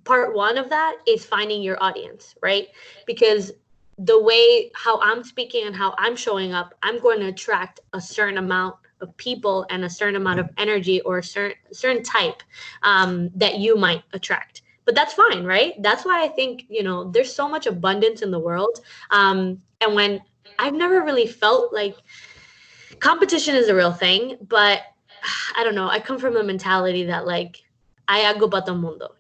part one of that is finding your audience, right? Because the way how I'm speaking and how I'm showing up, I'm going to attract a certain amount of people and a certain amount of energy or a certain type that you might attract. But that's fine, right? That's why I think, there's so much abundance in the world. And when I've never really felt like competition is a real thing, but I don't know. I come from a mentality that like, hay algo para todo mundo,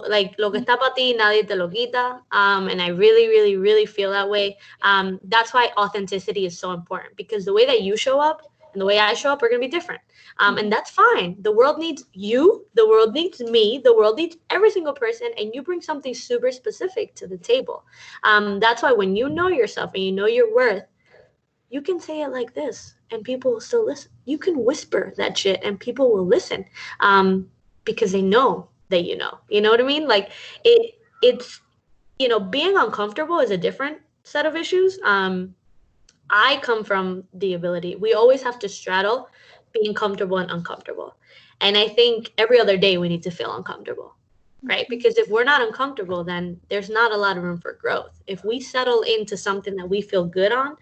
like lo que está para ti, nadie te lo quita. And I really, really, really feel that way. That's why authenticity is so important, because the way that you show up and the way I show up are going to be different. And that's fine. The world needs you. The world needs me. The world needs every single person. And you bring something super specific to the table. That's why when you know yourself and you know your worth, you can say it like this and people will still listen. You can whisper that shit and people will listen. Because they know that you know what I mean? Like it's being uncomfortable is a different set of issues. I come from the ability, we always have to straddle being comfortable and uncomfortable. And I think every other day we need to feel uncomfortable, right? Because if we're not uncomfortable, then there's not a lot of room for growth. If we settle into something that we feel good on,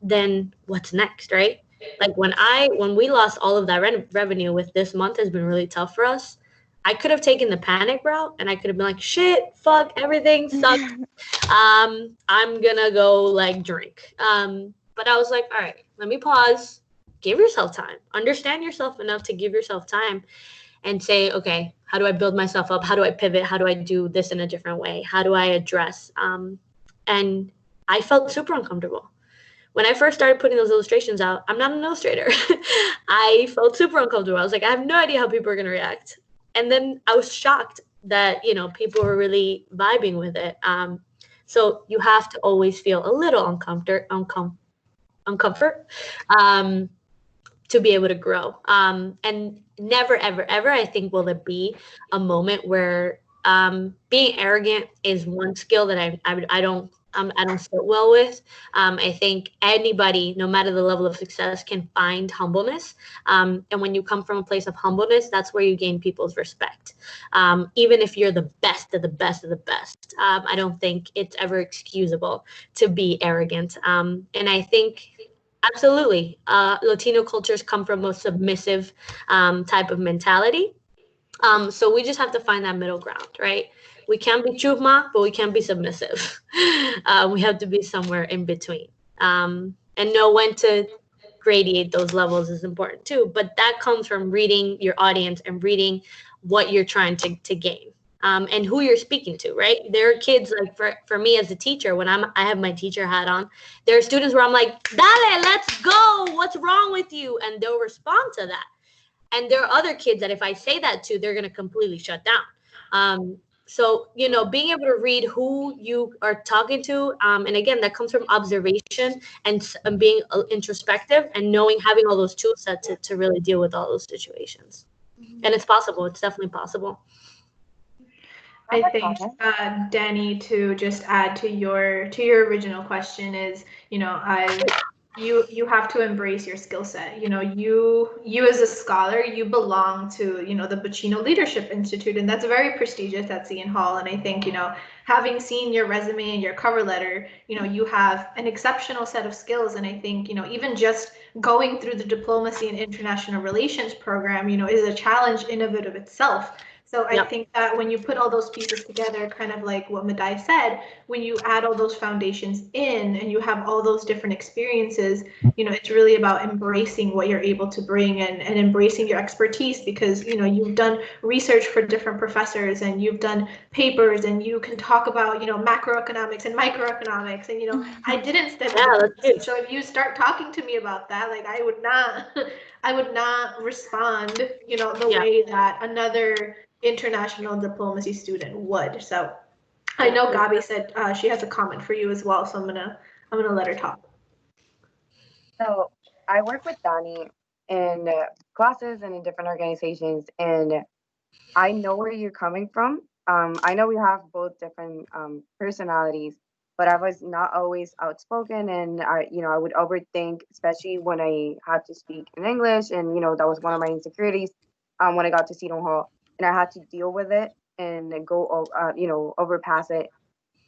then what's next, right? Like when we lost all of that revenue with this month has been really tough for us. I could have taken the panic route and I could have been like, shit, fuck, everything sucks. I'm gonna go like drink. But I was like, all right, let me pause, give yourself time, understand yourself enough to give yourself time and say, okay, how do I build myself up? How do I pivot? How do I do this in a different way? How do I address? And I felt super uncomfortable. When I first started putting those illustrations out, I'm not an illustrator. I felt super uncomfortable. I was like, I have no idea how people are going to react. And then I was shocked that, people were really vibing with it. So you have to always feel a little uncomfort to be able to grow. And never, ever, ever, I think, will there be a moment where being arrogant is one skill that I don't sit well with. I think anybody, no matter the level of success, can find humbleness. And when you come from a place of humbleness, that's where you gain people's respect. Even if you're the best of the best of the best, I don't think it's ever excusable to be arrogant. And I think absolutely, Latino cultures come from a submissive type of mentality. So we just have to find that middle ground, right? We can't be chusma, but we can't be submissive. We have to be somewhere in between. And know when to gradiate those levels is important too. But that comes from reading your audience and reading what you're trying to gain. And who you're speaking to, right? There are kids like for me as a teacher, when I have my teacher hat on, there are students where I'm like, dale, let's go. What's wrong with you? And they'll respond to that. And there are other kids that if I say that to, they're going to completely shut down. So, being able to read who you are talking to, and again, that comes from observation and being introspective and having all those tool sets to really deal with all those situations. And it's possible. It's definitely possible. I think, Danny, to just add to your original question is, I've you have to embrace your skill set. You know, you as a scholar, you belong to, you know, the Bacino Leadership Institute, and that's very prestigious at Seton Hall. And I think, you know, having seen your resume and your cover letter, you know, you have an exceptional set of skills. And I think, you know, even just going through the diplomacy and international relations program, you know, is a challenge in of itself. So I think that when you put all those pieces together, kind of like what Maday said, when you add all those foundations in and you have all those different experiences, you know, it's really about embracing what you're able to bring and embracing your expertise, because, you know, you've done research for different professors and you've done papers and you can talk about, you know, macroeconomics and microeconomics. And, you know, I didn't study diplomacy. So if you start talking to me about that, like I would not, I would not respond, you know, the way that another international diplomacy student would. So I know Gabi said she has a comment for you as well, so I'm gonna let her talk. So I work with Dani in classes and in different organizations, and I know where you're coming from. I know we have both different personalities, but I was not always outspoken, and I would overthink, especially when I had to speak in English, and that was one of my insecurities when I got to Seton Hall, and I had to deal with it and go, overpass it.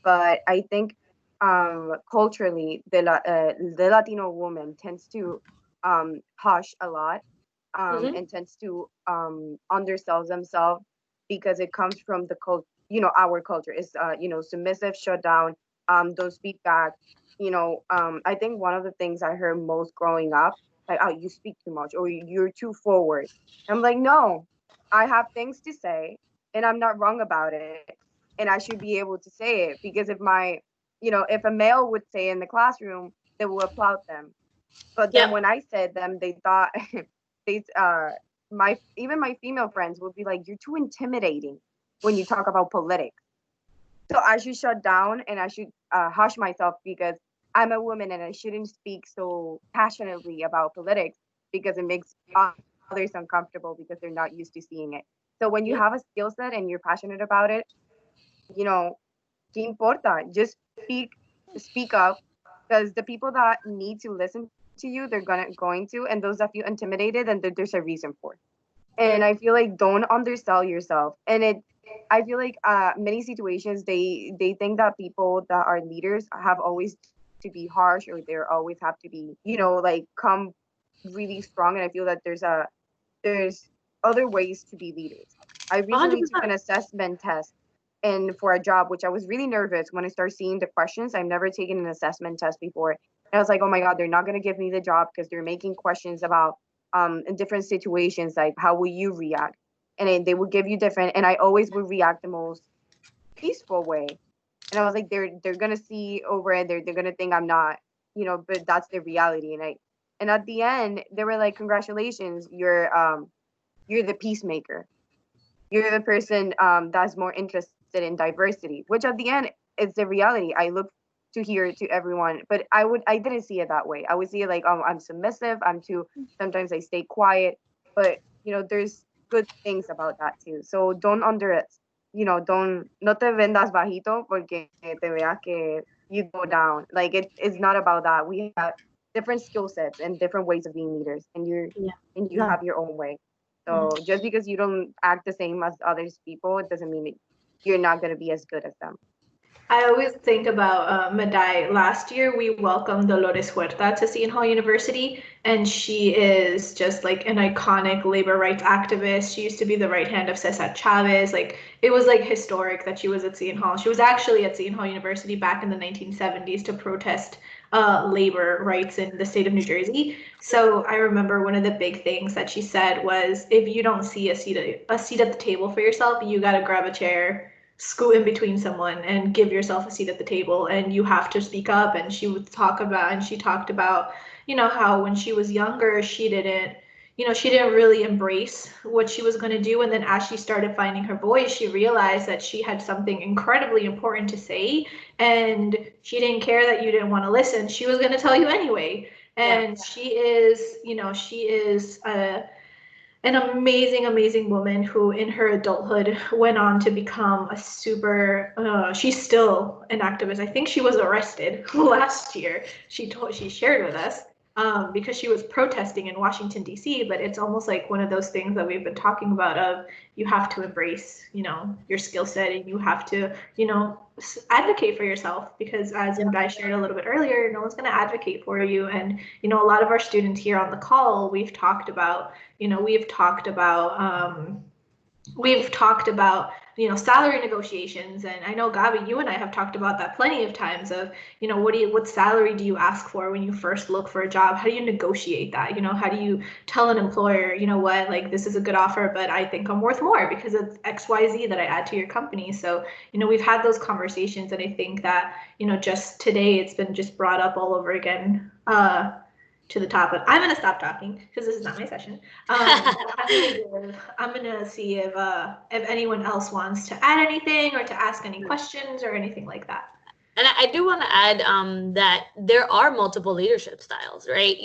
But I think culturally, the Latino woman tends to hush a lot and tends to undersell themselves because it comes from the culture. Our culture is submissive, shut down, don't speak back. I think one of the things I heard most growing up, like, oh, you speak too much or you're too forward. I'm like, no, I have things to say and I'm not wrong about it. And I should be able to say it, because if a male would say in the classroom, they will applaud them. But then when I said them, they thought they even my female friends would be like, you're too intimidating when you talk about politics. So I should shut down and I should hush myself, because I'm a woman and I shouldn't speak so passionately about politics, because it makes others uncomfortable because they're not used to seeing it. So when you have a skill set and you're passionate about it, ¿qué importa? Just speak up, because the people that need to listen to you, they're going to, and those that feel intimidated, and there's a reason for it. And I feel like don't undersell yourself. And I feel like many situations they think that people that are leaders have always to be harsh, or they always have to be, like, come really strong. And I feel that there's other ways to be leaders. I recently took an assessment test and for a job, which I was really nervous when I started seeing the questions. I've never taken an assessment test before. And I was like, oh my God, they're not going to give me the job because they're making questions about in different situations, like how will you react? And they would give you different, and I always would react the most peaceful way. And I was like, they're going to see over it. They're going to think I'm not, but that's the reality. And at the end, they were like, congratulations, you're the peacemaker. You're the person that's more interested in diversity, which at the end is the reality. I look to hear to everyone, but I didn't see it that way. I would see it like, oh, I'm submissive. Sometimes I stay quiet, but there's good things about that too. So don't no te vendas bajito porque te veas que you go down. Like it's not about that. We have different skill sets and different ways of being leaders, and you have your own way. So just because you don't act the same as others people, it doesn't mean that you're not going to be as good as them. I always think about Maday. Last year, we welcomed Dolores Huerta to Seton Hall University, and she is just like an iconic labor rights activist. She used to be the right hand of Cesar Chavez. Like, it was like historic that she was at Seton Hall. She was actually at Seton Hall University back in the 1970s to protest labor rights in the state of New Jersey. So I remember one of the big things that she said was, if you don't see a seat at the table for yourself, you got to grab a chair, scoot in between someone, and give yourself a seat at the table, and you have to speak up. And she talked about how when she was younger, she didn't really embrace what she was going to do. And then as she started finding her voice, she realized that she had something incredibly important to say, and she didn't care that you didn't want to listen. She was going to tell you anyway. And she is an amazing woman who in her adulthood went on to become a she's still an activist. I think she was arrested last year. She shared with us. because she was protesting in Washington, D.C., but it's almost like one of those things that we've been talking about of you have to embrace, your skill set, and you have to, advocate for yourself, because as Maday shared a little bit earlier, no one's going to advocate for you. And, a lot of our students here on the call, we've talked about, salary negotiations. And I know, Gabi, you and I have talked about that plenty of times of, what salary do you ask for when you first look for a job? How do you negotiate that? How do you tell an employer, what, like, this is a good offer, but I think I'm worth more because of XYZ that I add to your company. So, we've had those conversations, and I think that, just today it's been just brought up all over again, to the top. But I'm gonna stop talking because this is not my session. I'm gonna see if anyone else wants to add anything or to ask any questions or anything like that. And I do want to add that there are multiple leadership styles, right?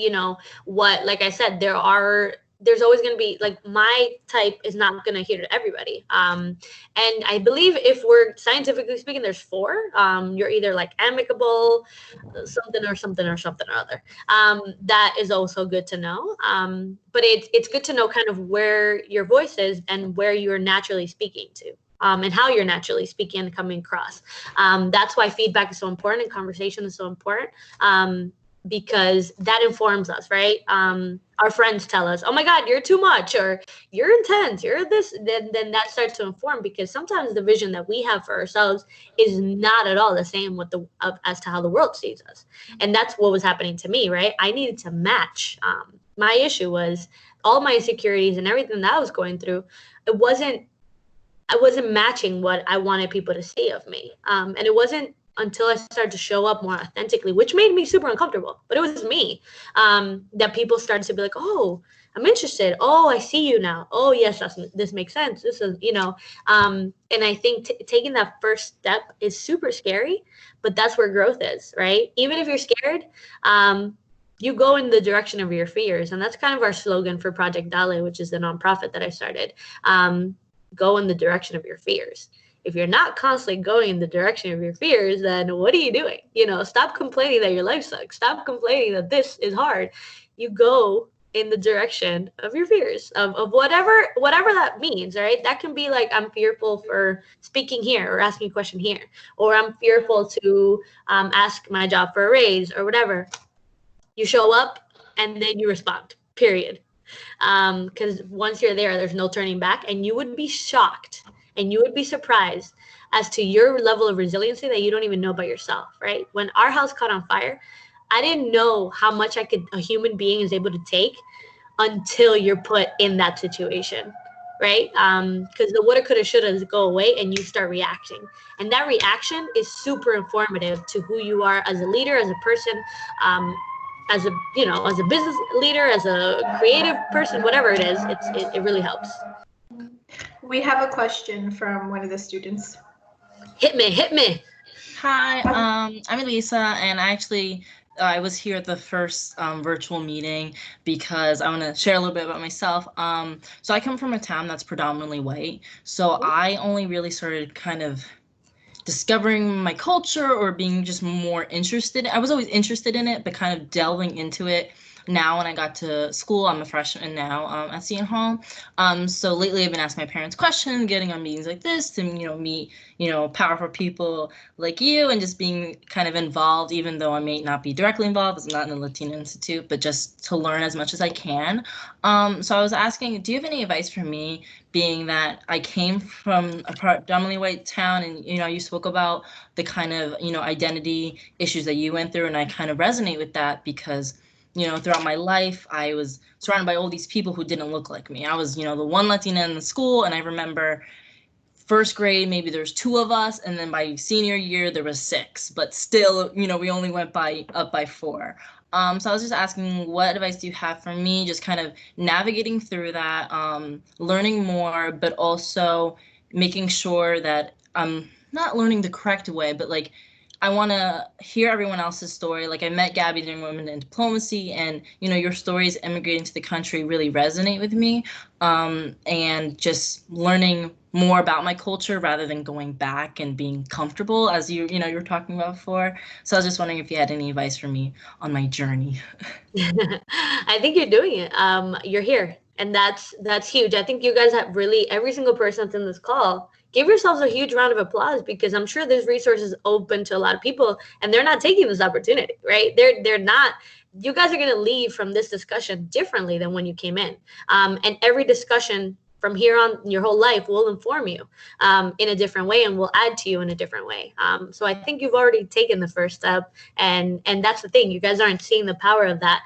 Like I said, there's always going to be, like, my type is not going to cater to everybody. And I believe, if we're scientifically speaking, there's 4. You're either like amicable, something or something or something or other. That is also good to know. But it's good to know kind of where your voice is and where you're naturally speaking to. And how you're naturally speaking and coming across. That's why feedback is so important and conversation is so important, because that informs us, right? Our friends tell us, oh my God, you're too much, or you're intense, you're this, then that starts to inform, because sometimes the vision that we have for ourselves is not at all the same as to how the world sees us. And that's what was happening to me, right? I needed to match. My issue was all my insecurities and everything that I was going through. I wasn't matching what I wanted people to see of me. And it wasn't until I started to show up more authentically, which made me super uncomfortable, but it was me, that people started to be like, oh, I'm interested. Oh, I see you now. Oh, yes, this makes sense. This is, and I think taking that first step is super scary, but that's where growth is, right? Even if you're scared, you go in the direction of your fears. And that's kind of our slogan for Project Dale, which is the nonprofit that I started. Go in the direction of your fears. If you're not constantly going in the direction of your fears, then what are you doing? Stop complaining that your life sucks. Stop complaining that this is hard. You go in the direction of your fears, of whatever that means, right? That can be like, I'm fearful for speaking here or asking a question here, or I'm fearful to ask my job for a raise or whatever. You show up and then you respond, period. Because once you're there's no turning back, and you would be shocked and you would be surprised as to your level of resiliency that you don't even know about yourself, right? When our house caught on fire, I didn't know how much a human being is able to take until you're put in that situation, right? Because the woulda, coulda, shoulda go away and you start reacting. And that reaction is super informative to who you are as a leader, as a person, as a business leader, as a creative person, whatever it is, it really helps. We have a question from one of the students. Hit me. Hi, I'm Elisa, and I was here at the first virtual meeting because I want to share a little bit about myself. So I come from a town that's predominantly white, so I only really started kind of discovering my culture or being just more interested. I was always interested in it, but kind of delving into it now when I got to school. I'm a freshman now at Seton Hall. So lately I've been asking my parents questions, getting on meetings like this to, meet, powerful people like you, and just being kind of involved, even though I may not be directly involved. It's not in the Latina Institute, but just to learn as much as I can. So I was asking, do you have any advice for me, being that I came from a predominantly white town, and, you spoke about the kind of, identity issues that you went through, and I kind of resonate with that because throughout my life, I was surrounded by all these people who didn't look like me. I was, the one Latina in the school, and I remember first grade, maybe there's 2 of us, and then by senior year, there was 6. But still, we only went up by 4. So I was just asking, what advice do you have for me, just kind of navigating through that, learning more, but also making sure that I'm not learning the correct way, but like I want to hear everyone else's story. Like I met Gabby during Women in Diplomacy, and your stories immigrating to the country really resonate with me. And just learning more about my culture rather than going back and being comfortable, as you were talking about before. So I was just wondering if you had any advice for me on my journey. I think you're doing it. You're here, and that's huge. I think you guys have really, every single person that's in this call, give yourselves a huge round of applause, because I'm sure there's resources open to a lot of people, and they're not taking this opportunity, right? They're not. You guys are going to leave from this discussion differently than when you came in, and every discussion from here on your whole life will inform you in a different way, and will add to you in a different way. So I think you've already taken the first step, and that's the thing. You guys aren't seeing the power of that,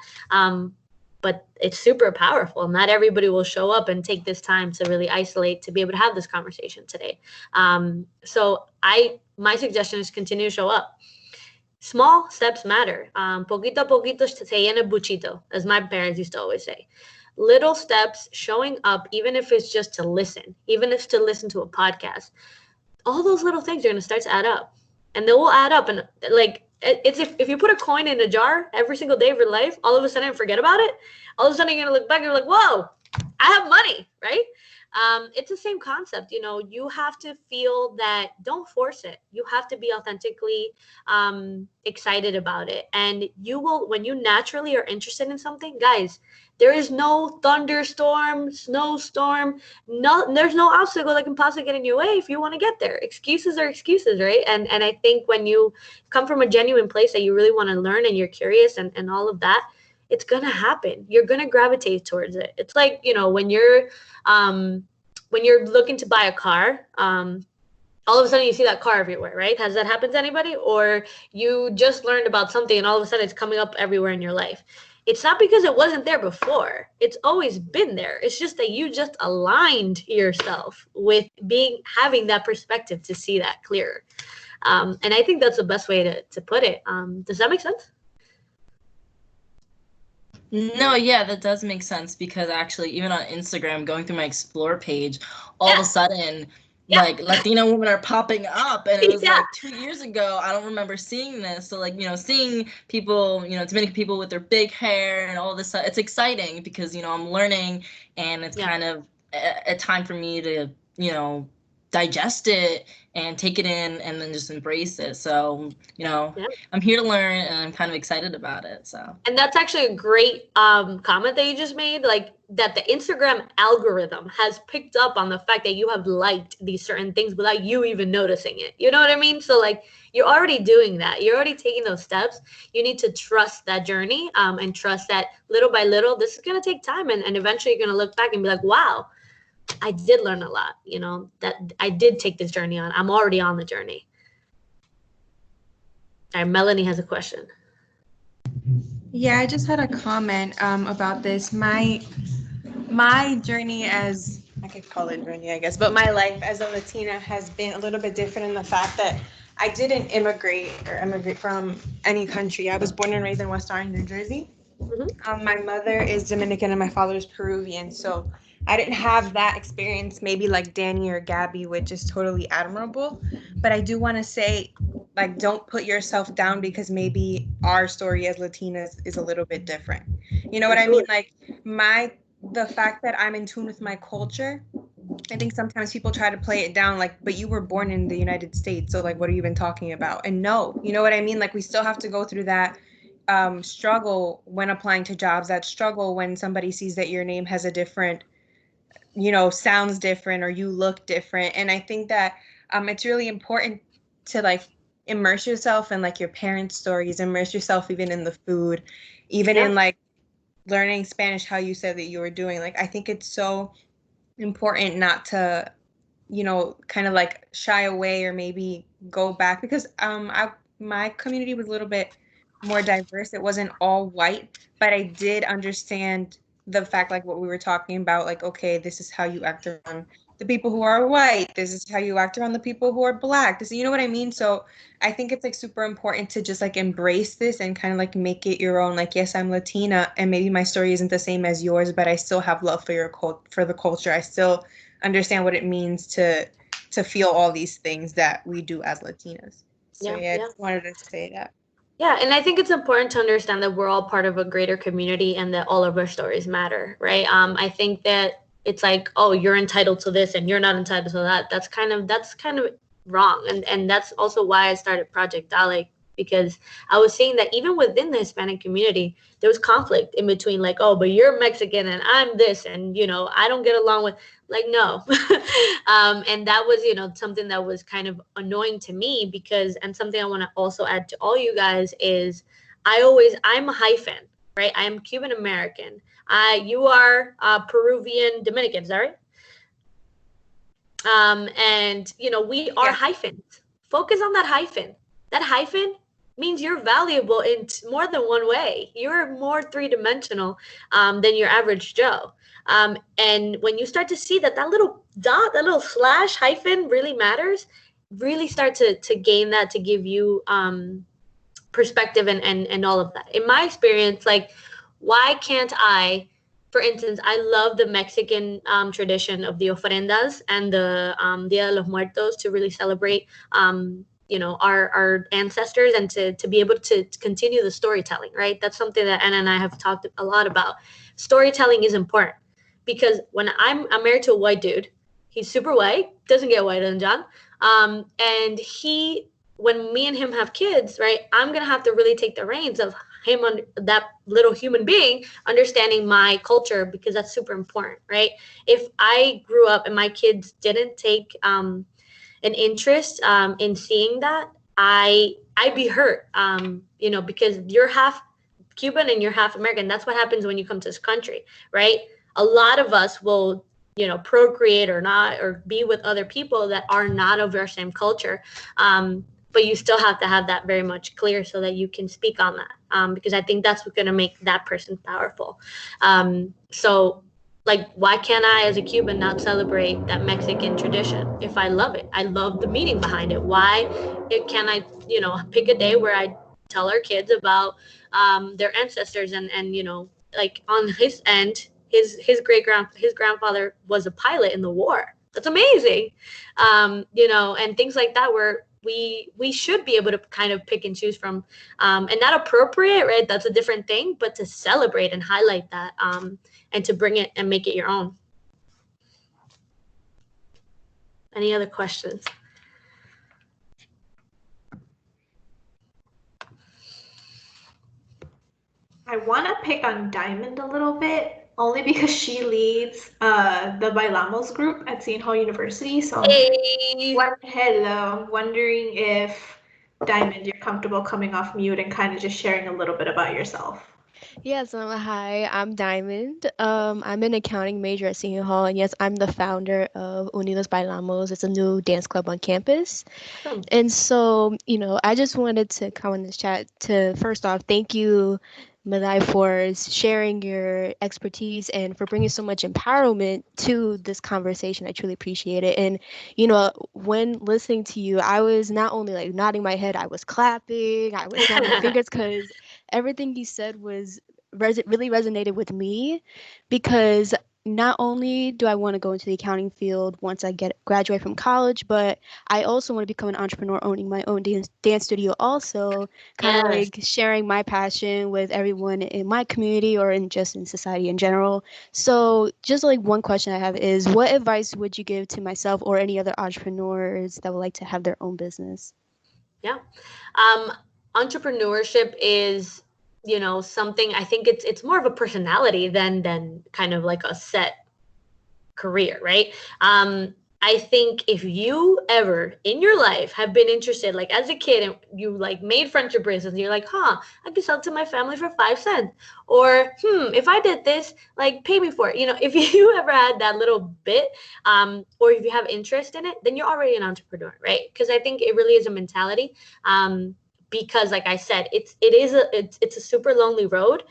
but it's super powerful. Not everybody will show up and take this time to really isolate to be able to have this conversation today. So my suggestion is continue to show up. Small steps matter. Poquito a poquito se llena buchito, as my parents used to always say. Little steps, showing up, even if it's just to listen, even if it's to listen to a podcast, all those little things are going to start to add up, and they will add up. And like, it's if you put a coin in a jar every single day of your life, all of a sudden forget about it. All of a sudden you're going to look back and you're like, whoa, I have money, right? It's the same concept. You have to feel that, don't force it. You have to be authentically excited about it. And you will, when you naturally are interested in something, guys, there is no thunderstorm, snowstorm, there's no obstacle that can possibly get in your way if you want to get there. Excuses are excuses, right? And I think when you come from a genuine place that you really want to learn and you're curious and all of that, it's going to happen. You're going to gravitate towards it. It's like, when you're looking to buy a car, all of a sudden you see that car everywhere, right? Has that happened to anybody? Or you just learned about something and all of a sudden it's coming up everywhere in your life. It's not because it wasn't there before. It's always been there. It's just that you just aligned yourself with having that perspective to see that clearer. And I think that's the best way to put it. Does that make sense? No, yeah, that does make sense, because actually, even on Instagram, going through my Explore page, all of a sudden, like, Latina women are popping up, and it was like 2 years ago. I don't remember seeing this. So, like, seeing people, Dominican people with their big hair and all this stuff, it's exciting because, I'm learning, and it's kind of a time for me to, digest it and take it in and then just embrace it. So, I'm here to learn, and I'm kind of excited about it. So, and that's actually a great comment that you just made, like that the Instagram algorithm has picked up on the fact that you have liked these certain things without you even noticing it. You know what I mean? So like, you're already doing that. You're already taking those steps. You need to trust that journey and trust that little by little, this is going to take time. And eventually you're going to look back and be like, wow, I did learn a lot, that I did take this journey on. I'm already on the journey. All right, Melanie has a question. Yeah, I just had a comment about this. My journey as, I could call it journey, I guess, but my life as a Latina has been a little bit different in the fact that I didn't immigrate from any country. I was born and raised in West Orange, New Jersey. Mm-hmm. My mother is Dominican and my father is Peruvian, so I didn't have that experience maybe like Danny or Gabby, which is totally admirable. But I do want to say, like, don't put yourself down because maybe our story as Latinas is a little bit different. You know what I mean? Like, the fact that I'm in tune with my culture, I think sometimes people try to play it down like, but you were born in the United States, so like, what are you even talking about? And no, you know what I mean? Like, we still have to go through that struggle when applying to jobs, that struggle when somebody sees that your name has a different, sounds different or you look different. And I think that it's really important to like immerse yourself in like your parents' stories, immerse yourself even in the food, even in like learning Spanish, how you said that you were doing. Like, I think it's so important not to, kind of like shy away or maybe go back, because my community was a little bit more diverse. It wasn't all white, but I did understand the fact, like what we were talking about, like, okay, this is how you act around the people who are white. This is how you act around the people who are black. This, you know what I mean? So I think it's like super important to just like embrace this and kind of like make it your own. Like, yes, I'm Latina and maybe my story isn't the same as yours, but I still have love for the culture. I still understand what it means to feel all these things that we do as Latinas. So yeah, I just wanted to say that. Yeah, and I think it's important to understand that we're all part of a greater community and that all of our stories matter, right? I think that it's like, oh, you're entitled to this and you're not entitled to that. That's kind of wrong, and that's also why I started Project Dalek, because I was seeing that even within the Hispanic community, there was conflict in between, like, oh, but you're Mexican and I'm this, and I don't get along with, like, no. And that was something that was kind of annoying to me, because, and something I want to also add to all you guys is, I'm a hyphen, right? I am Cuban American. You are Peruvian Dominican, is that right? And we are hyphens. Focus on that hyphen. That hyphen means you're valuable in more than one way. You're more three-dimensional than your average Joe. And when you start to see that little dot, that little slash hyphen really matters, really start to gain that, to give you perspective and all of that. In my experience, like, why can't I, for instance, I love the Mexican tradition of the ofrendas and the Dia de los Muertos, to really celebrate our ancestors, and to be able to continue the storytelling, right? That's something that Anna and I have talked a lot about. Storytelling is important, because when I'm married to a white dude, he's super white, doesn't get whiter than John, and when me and him have kids, right, I'm gonna have to really take the reins of him, on that little human being, understanding my culture, because that's super important, right? If I grew up and my kids didn't take an interest in seeing that, I'd be hurt, because you're half Cuban and you're half American. That's what happens when you come to this country, right? A lot of us will procreate or not, or be with other people that are not of our same culture, but you still have to have that very much clear, so that you can speak on that, because I think that's what's going to make that person powerful. So, like, why can't I, as a Cuban, not celebrate that Mexican tradition if I love it? I love the meaning behind it. Why can I, pick a day where I tell our kids about their ancestors, and like, on his end, his grandfather was a pilot in the war. That's amazing, and things like that, where we should be able to kind of pick and choose from, and not appropriate, right? That's a different thing, but to celebrate and highlight that, and to bring it and make it your own. Any other questions? I want to pick on Diamond a little bit, only because she leads the Bailamos group at Seton Hall University. So I'm wondering if, Diamond, you're comfortable coming off mute and kind of just sharing a little bit about yourself. Yes, hi, I'm Diamond. I'm an accounting major at Seton Hall, and yes, I'm the founder of Unidos Bailamos. It's a new dance club on campus. And so, I just wanted to come in this chat to, first off, thank you, Maday, for sharing your expertise and for bringing so much empowerment to this conversation. I truly appreciate it. And, when listening to you, I was not only like nodding my head, I was clapping, I was snapping my fingers, because everything you said was really resonated with me, because not only do I want to go into the accounting field once I graduate from college, but I also want to become an entrepreneur, owning my own dance studio also, kind of like sharing my passion with everyone in my community or in society in general. So just like one question I have is, what advice would you give to myself or any other entrepreneurs that would like to have their own business? Yeah. Entrepreneurship is something, I think it's more of a personality than kind of like a set career, right? I think if you ever in your life have been interested, like as a kid, and you like made friendship bracelets, and you're like, I could sell it to my family for 5 cents, or if I did this, like, pay me for it. If you ever had that little bit, or if you have interest in it, then you're already an entrepreneur, right? Because I think it really is a mentality. Because, like I said, it's a super lonely road,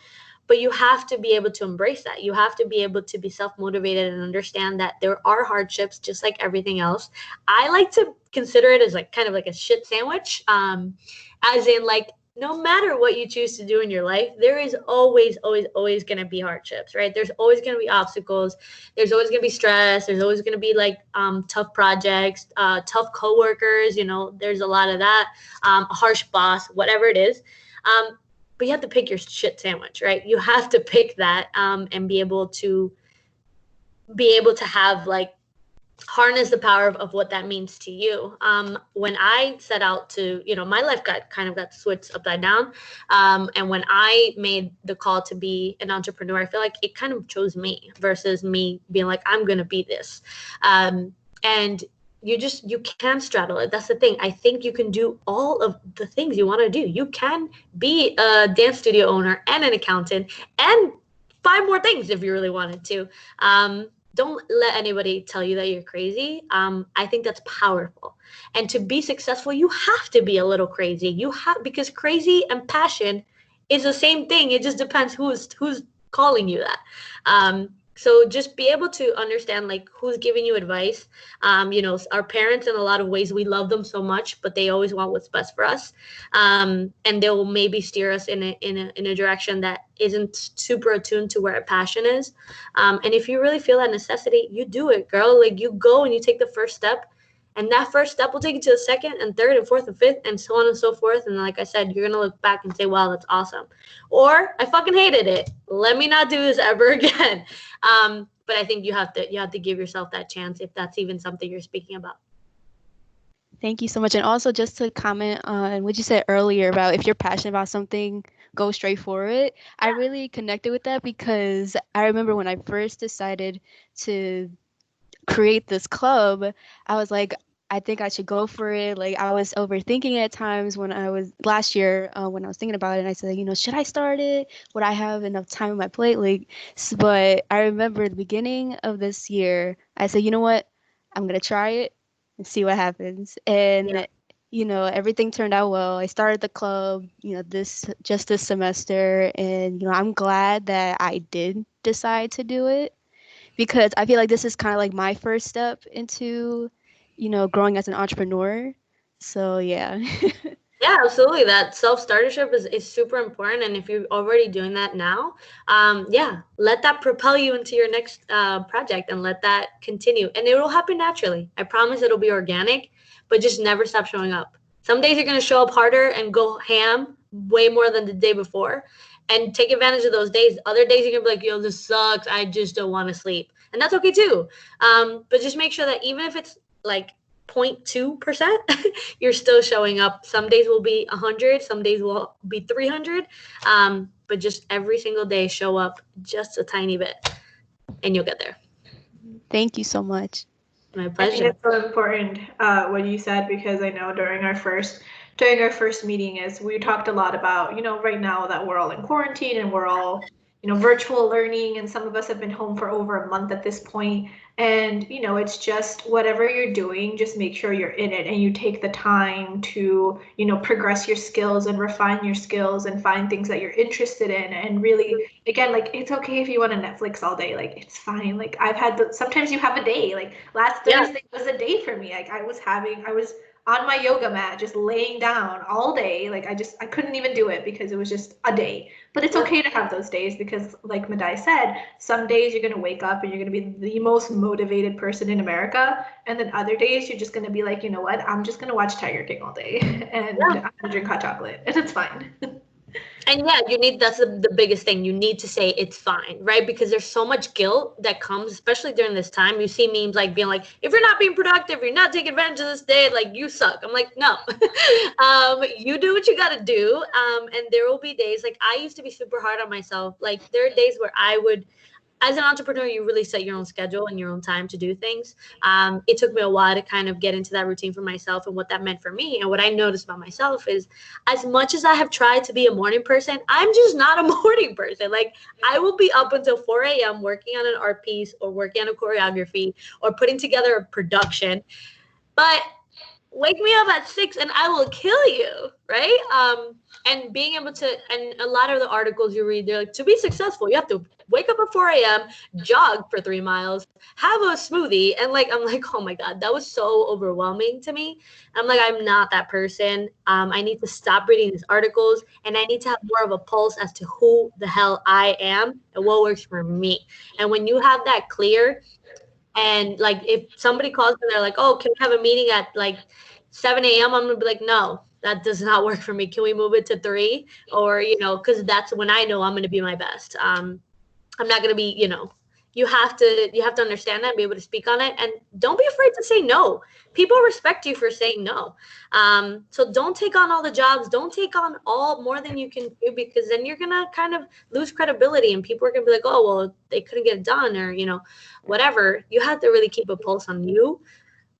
but you have to be able to embrace that. You have to be able to be self-motivated and understand that there are hardships, just like everything else. I like to consider it as like kind of like a shit sandwich, as in, like, no matter what you choose to do in your life, there is always going to be hardships, right? There's always going to be obstacles. There's always going to be stress. There's always going to be like tough projects, tough coworkers. You know, there's a lot of that. A harsh boss, whatever it is. But you have to pick your shit sandwich, right? You have to pick that and be able to have like harness the power of what that means to you. When I set out to, you know, my life got switched upside down. And when I made the call to be an entrepreneur, I feel like it kind of chose me versus me being like, I'm going to be this. And you can straddle it. That's the thing. I think you can do all of the things you want to do. You can be a dance studio owner and an accountant and 5 more things if you really wanted to. Don't let anybody tell you that you're crazy. I think that's powerful. And to be successful, you have to be a little crazy. Because crazy and passion is the same thing. It just depends who's calling you that. So just be able to understand like who's giving you advice. You know, our parents, in a lot of ways, we love them so much, but they always want what's best for us. And they will maybe steer us in a direction that isn't super attuned to where our passion is. And if you really feel that necessity, you do it, girl. Like you go and you take the first step. And that first step will take you to the second and third and fourth and fifth and so on and so forth. And like I said, you're going to look back and say, wow, that's awesome. Or I fucking hated it. Let me not do this ever again. But I think you have to give yourself that chance if that's even something you're speaking about. Thank you so much. And also just to comment on what you said earlier about if you're passionate about something, go straight for it. Yeah. I really connected with that because I remember when I first decided to create this club, I was like, I think I should go for it. Like I was overthinking at times when I was last year when I was thinking about it. And I said, you know, should I start it? Would I have enough time on my plate? But I remember the beginning of this year, I said, you know what? I'm going to try it and see what happens. And, you know, everything turned out well. I started the club, you know, this semester. And, you know, I'm glad that I did decide to do it because I feel like this is kind of like my first step into, you know, growing as an entrepreneur. So, yeah. Yeah, absolutely. That self-startership is super important. And if you're already doing that now, let that propel you into your next project and let that continue. And it will happen naturally. I promise it'll be organic, but just never stop showing up. Some days you're going to show up harder and go ham way more than the day before and take advantage of those days. Other days you're going to be like, yo, this sucks. I just don't want to sleep. And that's okay too. But just make sure that even if it's like 0.2%, you're still showing up. Some days will be 100, some days will be 300, but just every single day show up just a tiny bit and you'll get there. Thank you so much. My pleasure. I think it's so important what you said, because I know during our first meeting is we talked a lot about, you know, right now that we're all in quarantine and we're all, you know, virtual learning, and some of us have been home for over a month at this point. And, you know, it's just whatever you're doing, just make sure you're in it and you take the time to, you know, progress your skills and refine your skills and find things that you're interested in. And really, again, like, it's okay if you want to Netflix all day, like, it's fine. Like, I've had sometimes you have a day, like last Thursday was a day for me. Like I was on my yoga mat, just laying down all day. Like I couldn't even do it because it was just a day. But it's okay to have those days because, like Maday said, some days you're going to wake up and you're going to be the most motivated person in America. And then other days you're just going to be like, you know what, I'm just going to watch Tiger King all day and I'm going to drink hot chocolate. And it's fine. And that's the biggest thing. You need to say it's fine, right? Because there's so much guilt that comes, especially during this time. You see memes like being like, if you're not being productive, you're not taking advantage of this day, like you suck. I'm like, no, you do what you got to do. And there will be days, like I used to be super hard on myself. Like there are days where I would, as an entrepreneur, you really set your own schedule and your own time to do things. It took me a while to kind of get into that routine for myself and what that meant for me. And what I noticed about myself is, as much as I have tried to be a morning person, I'm just not a morning person. Like I will be up until 4 a.m. working on an art piece or working on a choreography or putting together a production. But wake me up at 6 and I will kill you, right? And being able to, and a lot of the articles you read, they're like, to be successful, you have to wake up at 4 a.m., jog for 3 miles, have a smoothie. And like, I'm like, oh my God, that was so overwhelming to me. I'm like, I'm not that person. I need to stop reading these articles, and I need to have more of a pulse as to who the hell I am and what works for me. And when you have that clear, and like, if somebody calls and they're like, oh, can we have a meeting at like 7 a.m.? I'm gonna be like, no, that does not work for me. Can we move it to 3? Or, because that's when I know I'm gonna be my best. I'm not gonna be, you have to understand that and be able to speak on it. And don't be afraid to say no. People respect you for saying no. So don't take on all the jobs. Don't take on all more than you can do, because then you're gonna kind of lose credibility, and people are gonna be like, oh, well, they couldn't get it done, or whatever. You have to really keep a pulse on you,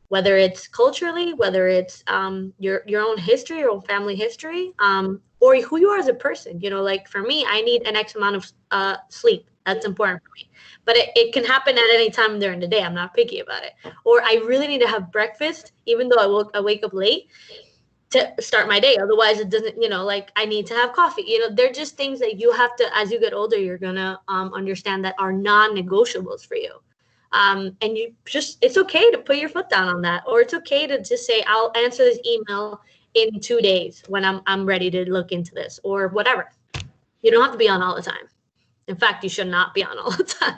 whether it's culturally, whether it's your own history, your own family history, or who you are as a person. Like for me, I need an X amount of sleep. That's important for me. But it can happen at any time during the day. I'm not picky about it. Or I really need to have breakfast, even though I wake up late, to start my day. Otherwise, it doesn't, like I need to have coffee. They're just things that you have to, as you get older, you're going to understand that are non-negotiables for you. And it's okay to put your foot down on that, or it's okay to just say, I'll answer this email in 2 days when I'm ready to look into this, or whatever. You don't have to be on all the time. In fact, you should not be on all the time.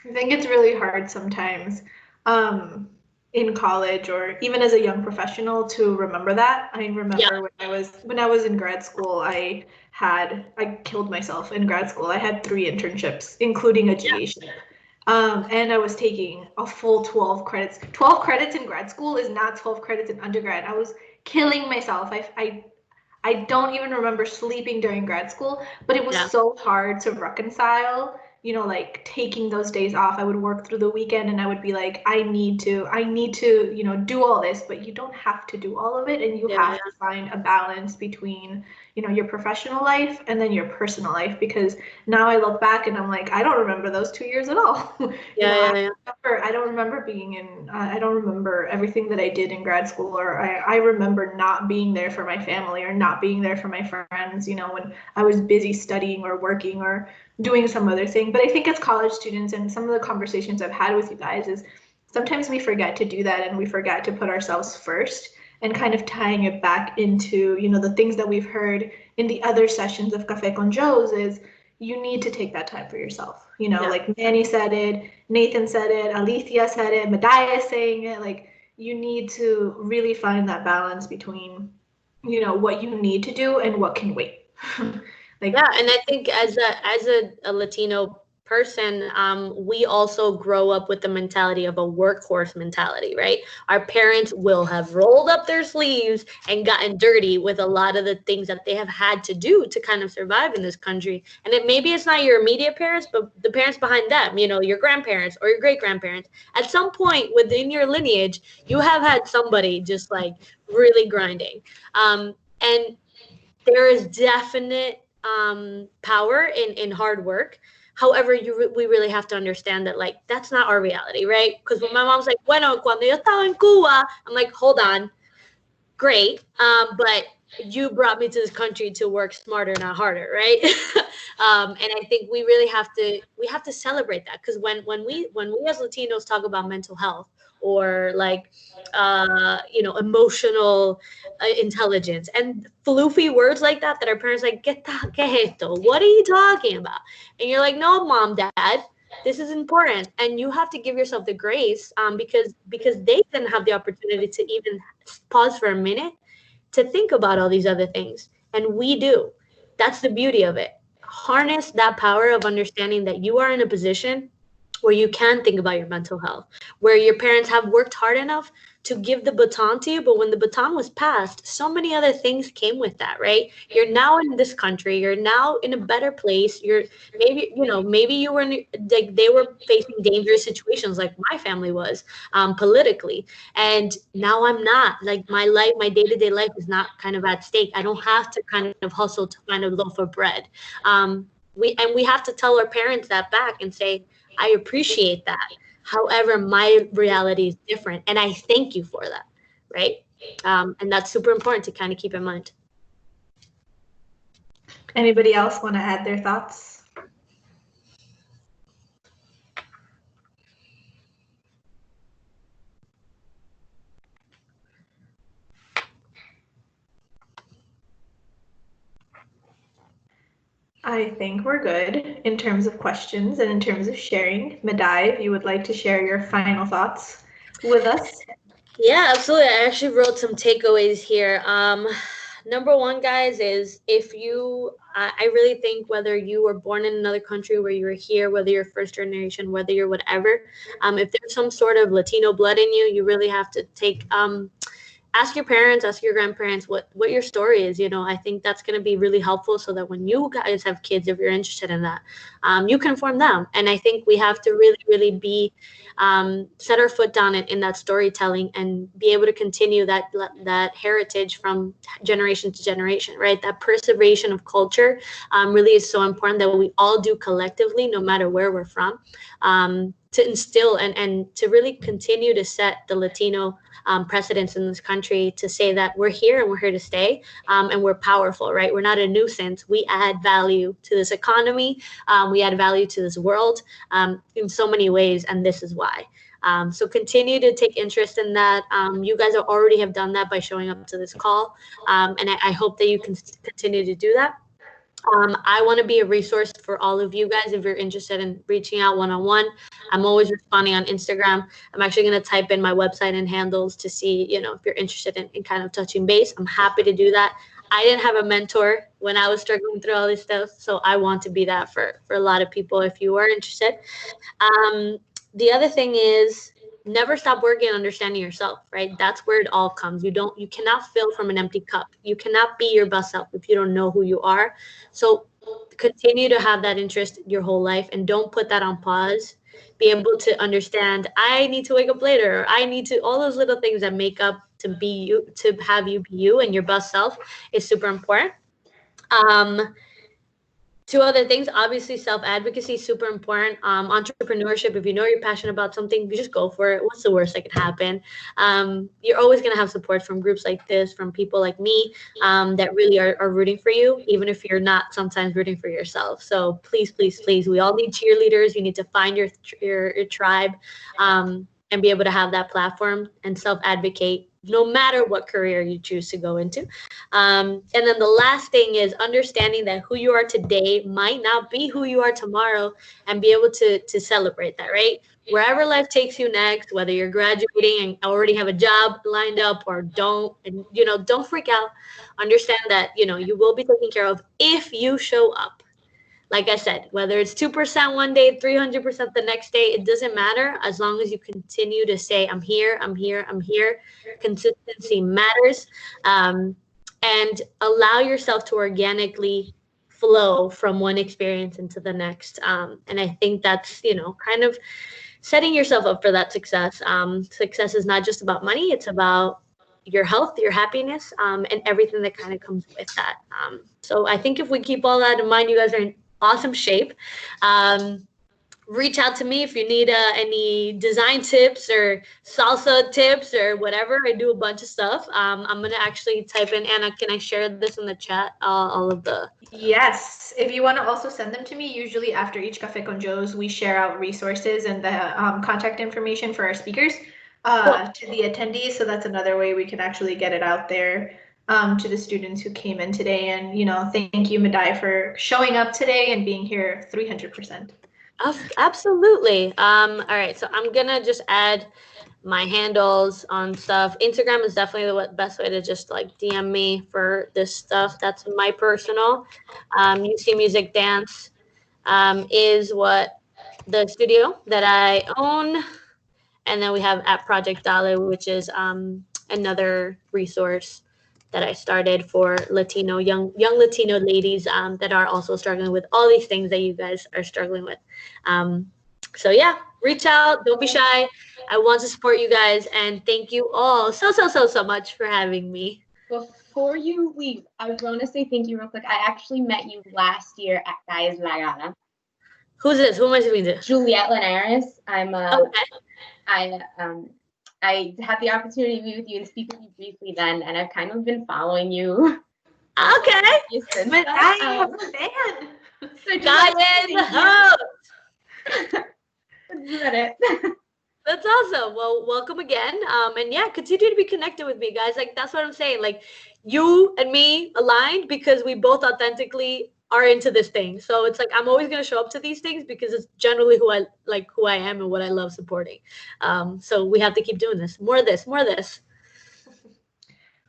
I think it's really hard sometimes in college, or even as a young professional, to remember that. I remember when I was in grad school, I killed myself in grad school. I had 3 internships, including a GA ship. And I was taking a full 12 credits. 12 credits in grad school is not 12 credits in undergrad. I was killing myself. I don't even remember sleeping during grad school, but it was so hard to reconcile, like taking those days off. I would work through the weekend and I would be like, I need to, do all this, but you don't have to do all of it. And you have to find a balance between, your professional life and then your personal life, because now I look back and I'm like, I don't remember those 2 years at all. I don't remember I don't remember everything that I did in grad school, or I remember not being there for my family, or not being there for my friends, when I was busy studying or working or doing some other thing. But I think as college students, and some of the conversations I've had with you guys, is sometimes we forget to do that, and we forget to put ourselves first, and kind of tying it back into, the things that we've heard in the other sessions of Café con Joe's is, you need to take that time for yourself. Like Manny said it, Nathan said it, Alicia said it, Maday is saying it. Like, you need to really find that balance between, what you need to do and what can wait. And I think as a Latino person, we also grow up with the mentality of a workhorse mentality, right? Our parents will have rolled up their sleeves and gotten dirty with a lot of the things that they have had to do to kind of survive in this country. And maybe it's not your immediate parents, but the parents behind them, your grandparents or your great-grandparents. At some point within your lineage, you have had somebody just like really grinding. And there is definite power in hard work. However, we really have to understand that, like, that's not our reality, right? Because when my mom's like, bueno, cuando yo estaba en Cuba, I'm like, hold on, great, but you brought me to this country to work smarter, not harder, right? And I think we really have to celebrate that, because when we as Latinos talk about mental health, or like emotional intelligence, and floofy words like that our parents like, ¿Qué es esto? What are you talking about? And you're like, no, mom, dad, this is important. And you have to give yourself the grace, because they didn't have the opportunity to even pause for a minute to think about all these other things. And we do. That's the beauty of it. Harness that power of understanding that you are in a position where you can think about your mental health, where your parents have worked hard enough to give the baton to you, but when the baton was passed, so many other things came with that, right? You're now in this country, you're now in a better place. Maybe you were they were facing dangerous situations like my family was, politically, and now I'm not. Like, my life, my day-to-day life is not kind of at stake. I don't have to kind of hustle to find a loaf of bread. We have to tell our parents that back and say, I appreciate that. However, my reality is different, and I thank you for that. right? And that's super important to kind of keep in mind. Anybody else want to add their thoughts? I think we're good in terms of questions and in terms of sharing. Maday, if you would like to share your final thoughts with us. Yeah, absolutely. I actually wrote some takeaways here. Number one, guys, is if I really think whether you were born in another country, where you were here, whether you're first generation, whether you're whatever, if there's some sort of Latino blood in you, you really have to ask your parents, ask your grandparents what your story is. I think that's going to be really helpful, so that when you guys have kids, if you're interested in that, you can inform them. And I think we have to really, really be set our foot down in that storytelling and be able to continue that heritage from generation to generation, right? That preservation of culture really is so important, that we all do collectively, no matter where we're from, to instill and to really continue to set the Latino precedents in this country, to say that we're here and we're here to stay, and we're powerful, right? We're not a nuisance. We add value to this economy. We add value to this world in so many ways, and this is why. So continue to take interest in that. You guys already have done that by showing up to this call, and I hope that you can continue to do that. I want to be a resource for all of you guys if you're interested in reaching out one-on-one. I'm always responding on Instagram. I'm actually going to type in my website and handles to see, if you're interested in kind of touching base. I'm happy to do that. I didn't have a mentor when I was struggling through all this stuff, so I want to be that for a lot of people if you are interested. The other thing is, never stop working on understanding yourself, right? That's where it all comes. You cannot fill from an empty cup. You cannot be your best self if you don't know who you are. So continue to have that interest your whole life, and don't put that on pause. Be able to understand, I need to wake up later, or I need to, all those little things that make up to be you, to have you be you and your best self, is super important. Two other things, obviously self-advocacy is super important. Entrepreneurship, if you know you're passionate about something, you just go for it. What's the worst that could happen? You're always going to have support from groups like this, from people like me, that really are rooting for you, even if you're not sometimes rooting for yourself. So please, please, please, we all need cheerleaders. You need to find your tribe, and be able to have that platform and self-advocate, no matter what career you choose to go into. And then the last thing is understanding that who you are today might not be who you are tomorrow, and be able to celebrate that, right? Wherever life takes you next, whether you're graduating and already have a job lined up or don't, and don't freak out. Understand that, you will be taken care of if you show up. Like I said, whether it's 2% one day, 300% the next day, it doesn't matter, as long as you continue to say, I'm here, I'm here, I'm here. Consistency matters. And allow yourself to organically flow from one experience into the next. And I think that's, kind of setting yourself up for that success. Success is not just about money. It's about your health, your happiness, and everything that kind of comes with that. So I think if we keep all that in mind, you guys are in awesome shape. Reach out to me if you need any design tips or salsa tips or whatever. I do a bunch of stuff. I'm going to actually type in, Anna, can I share this in the chat? All of the... Yes. If you want to also send them to me, usually after each Café con Joe's, we share out resources and the contact information for our speakers to the attendees. So that's another way we can actually get it out there to the students who came in today. And, thank you, Maday, for showing up today and being here 300%. Absolutely. All right, so I'm gonna just add my handles on stuff. Instagram is definitely the best way to just DM me for this stuff. That's my personal. UC Music Dance is what the studio that I own, and then we have at Project Dale, which is another resource that I started for Latino young Latino ladies that are also struggling with all these things that you guys are struggling with. So yeah, reach out, don't be shy. I want to support you guys, and thank you all so much for having me. Before you leave, I was going to say thank you real quick. I actually met you last year at Guys La Gana. Who's this? Who am I speaking to? Juliet Linares. I'm okay. I I had the opportunity to be with you and speak with you briefly then, and I've kind of been following you. Okay. Since But then. I am a fan. So just Got like, it. Oh, is that it? that's awesome. Well, welcome again. And yeah, continue to be connected with me, guys. Like that's what I'm saying. Like you and me aligned because we both authentically are into this thing. So it's like I'm always gonna show up to these things because it's generally who I am and what I love supporting. So we have to keep doing this. More of this, more of this.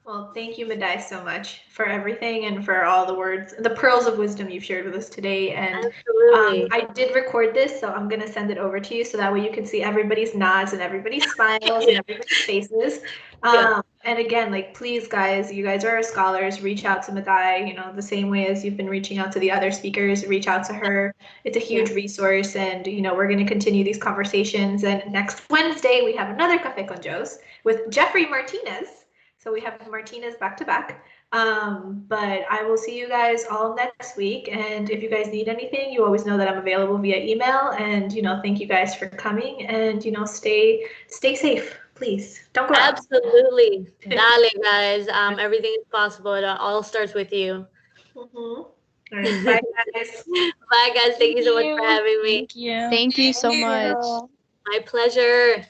Well, thank you, Maday, so much for everything and for all the words, the pearls of wisdom you've shared with us today. And Absolutely. I did record this, so I'm going to send it over to you so that way you can see everybody's nods and everybody's smiles and everybody's faces. And again, like, please, guys, you guys are our scholars. Reach out to Maday, you know, the same way as you've been reaching out to the other speakers. Reach out to her. It's a huge resource, and, you know, we're going to continue these conversations. And next Wednesday, we have another Café con Joe's with Jeffrey Martinez. So we have Martinez back to back. But I will see you guys all next week. And if you guys need anything, you always know that I'm available via email. And, you know, thank you guys for coming. And, you know, stay safe, please. Don't go out. Absolutely. Dale, guys. Everything is possible. It all starts with you. All right. Bye, guys. Bye, guys. Thank you so much for having me. Thank you. Thank you so Thank much. you. My pleasure.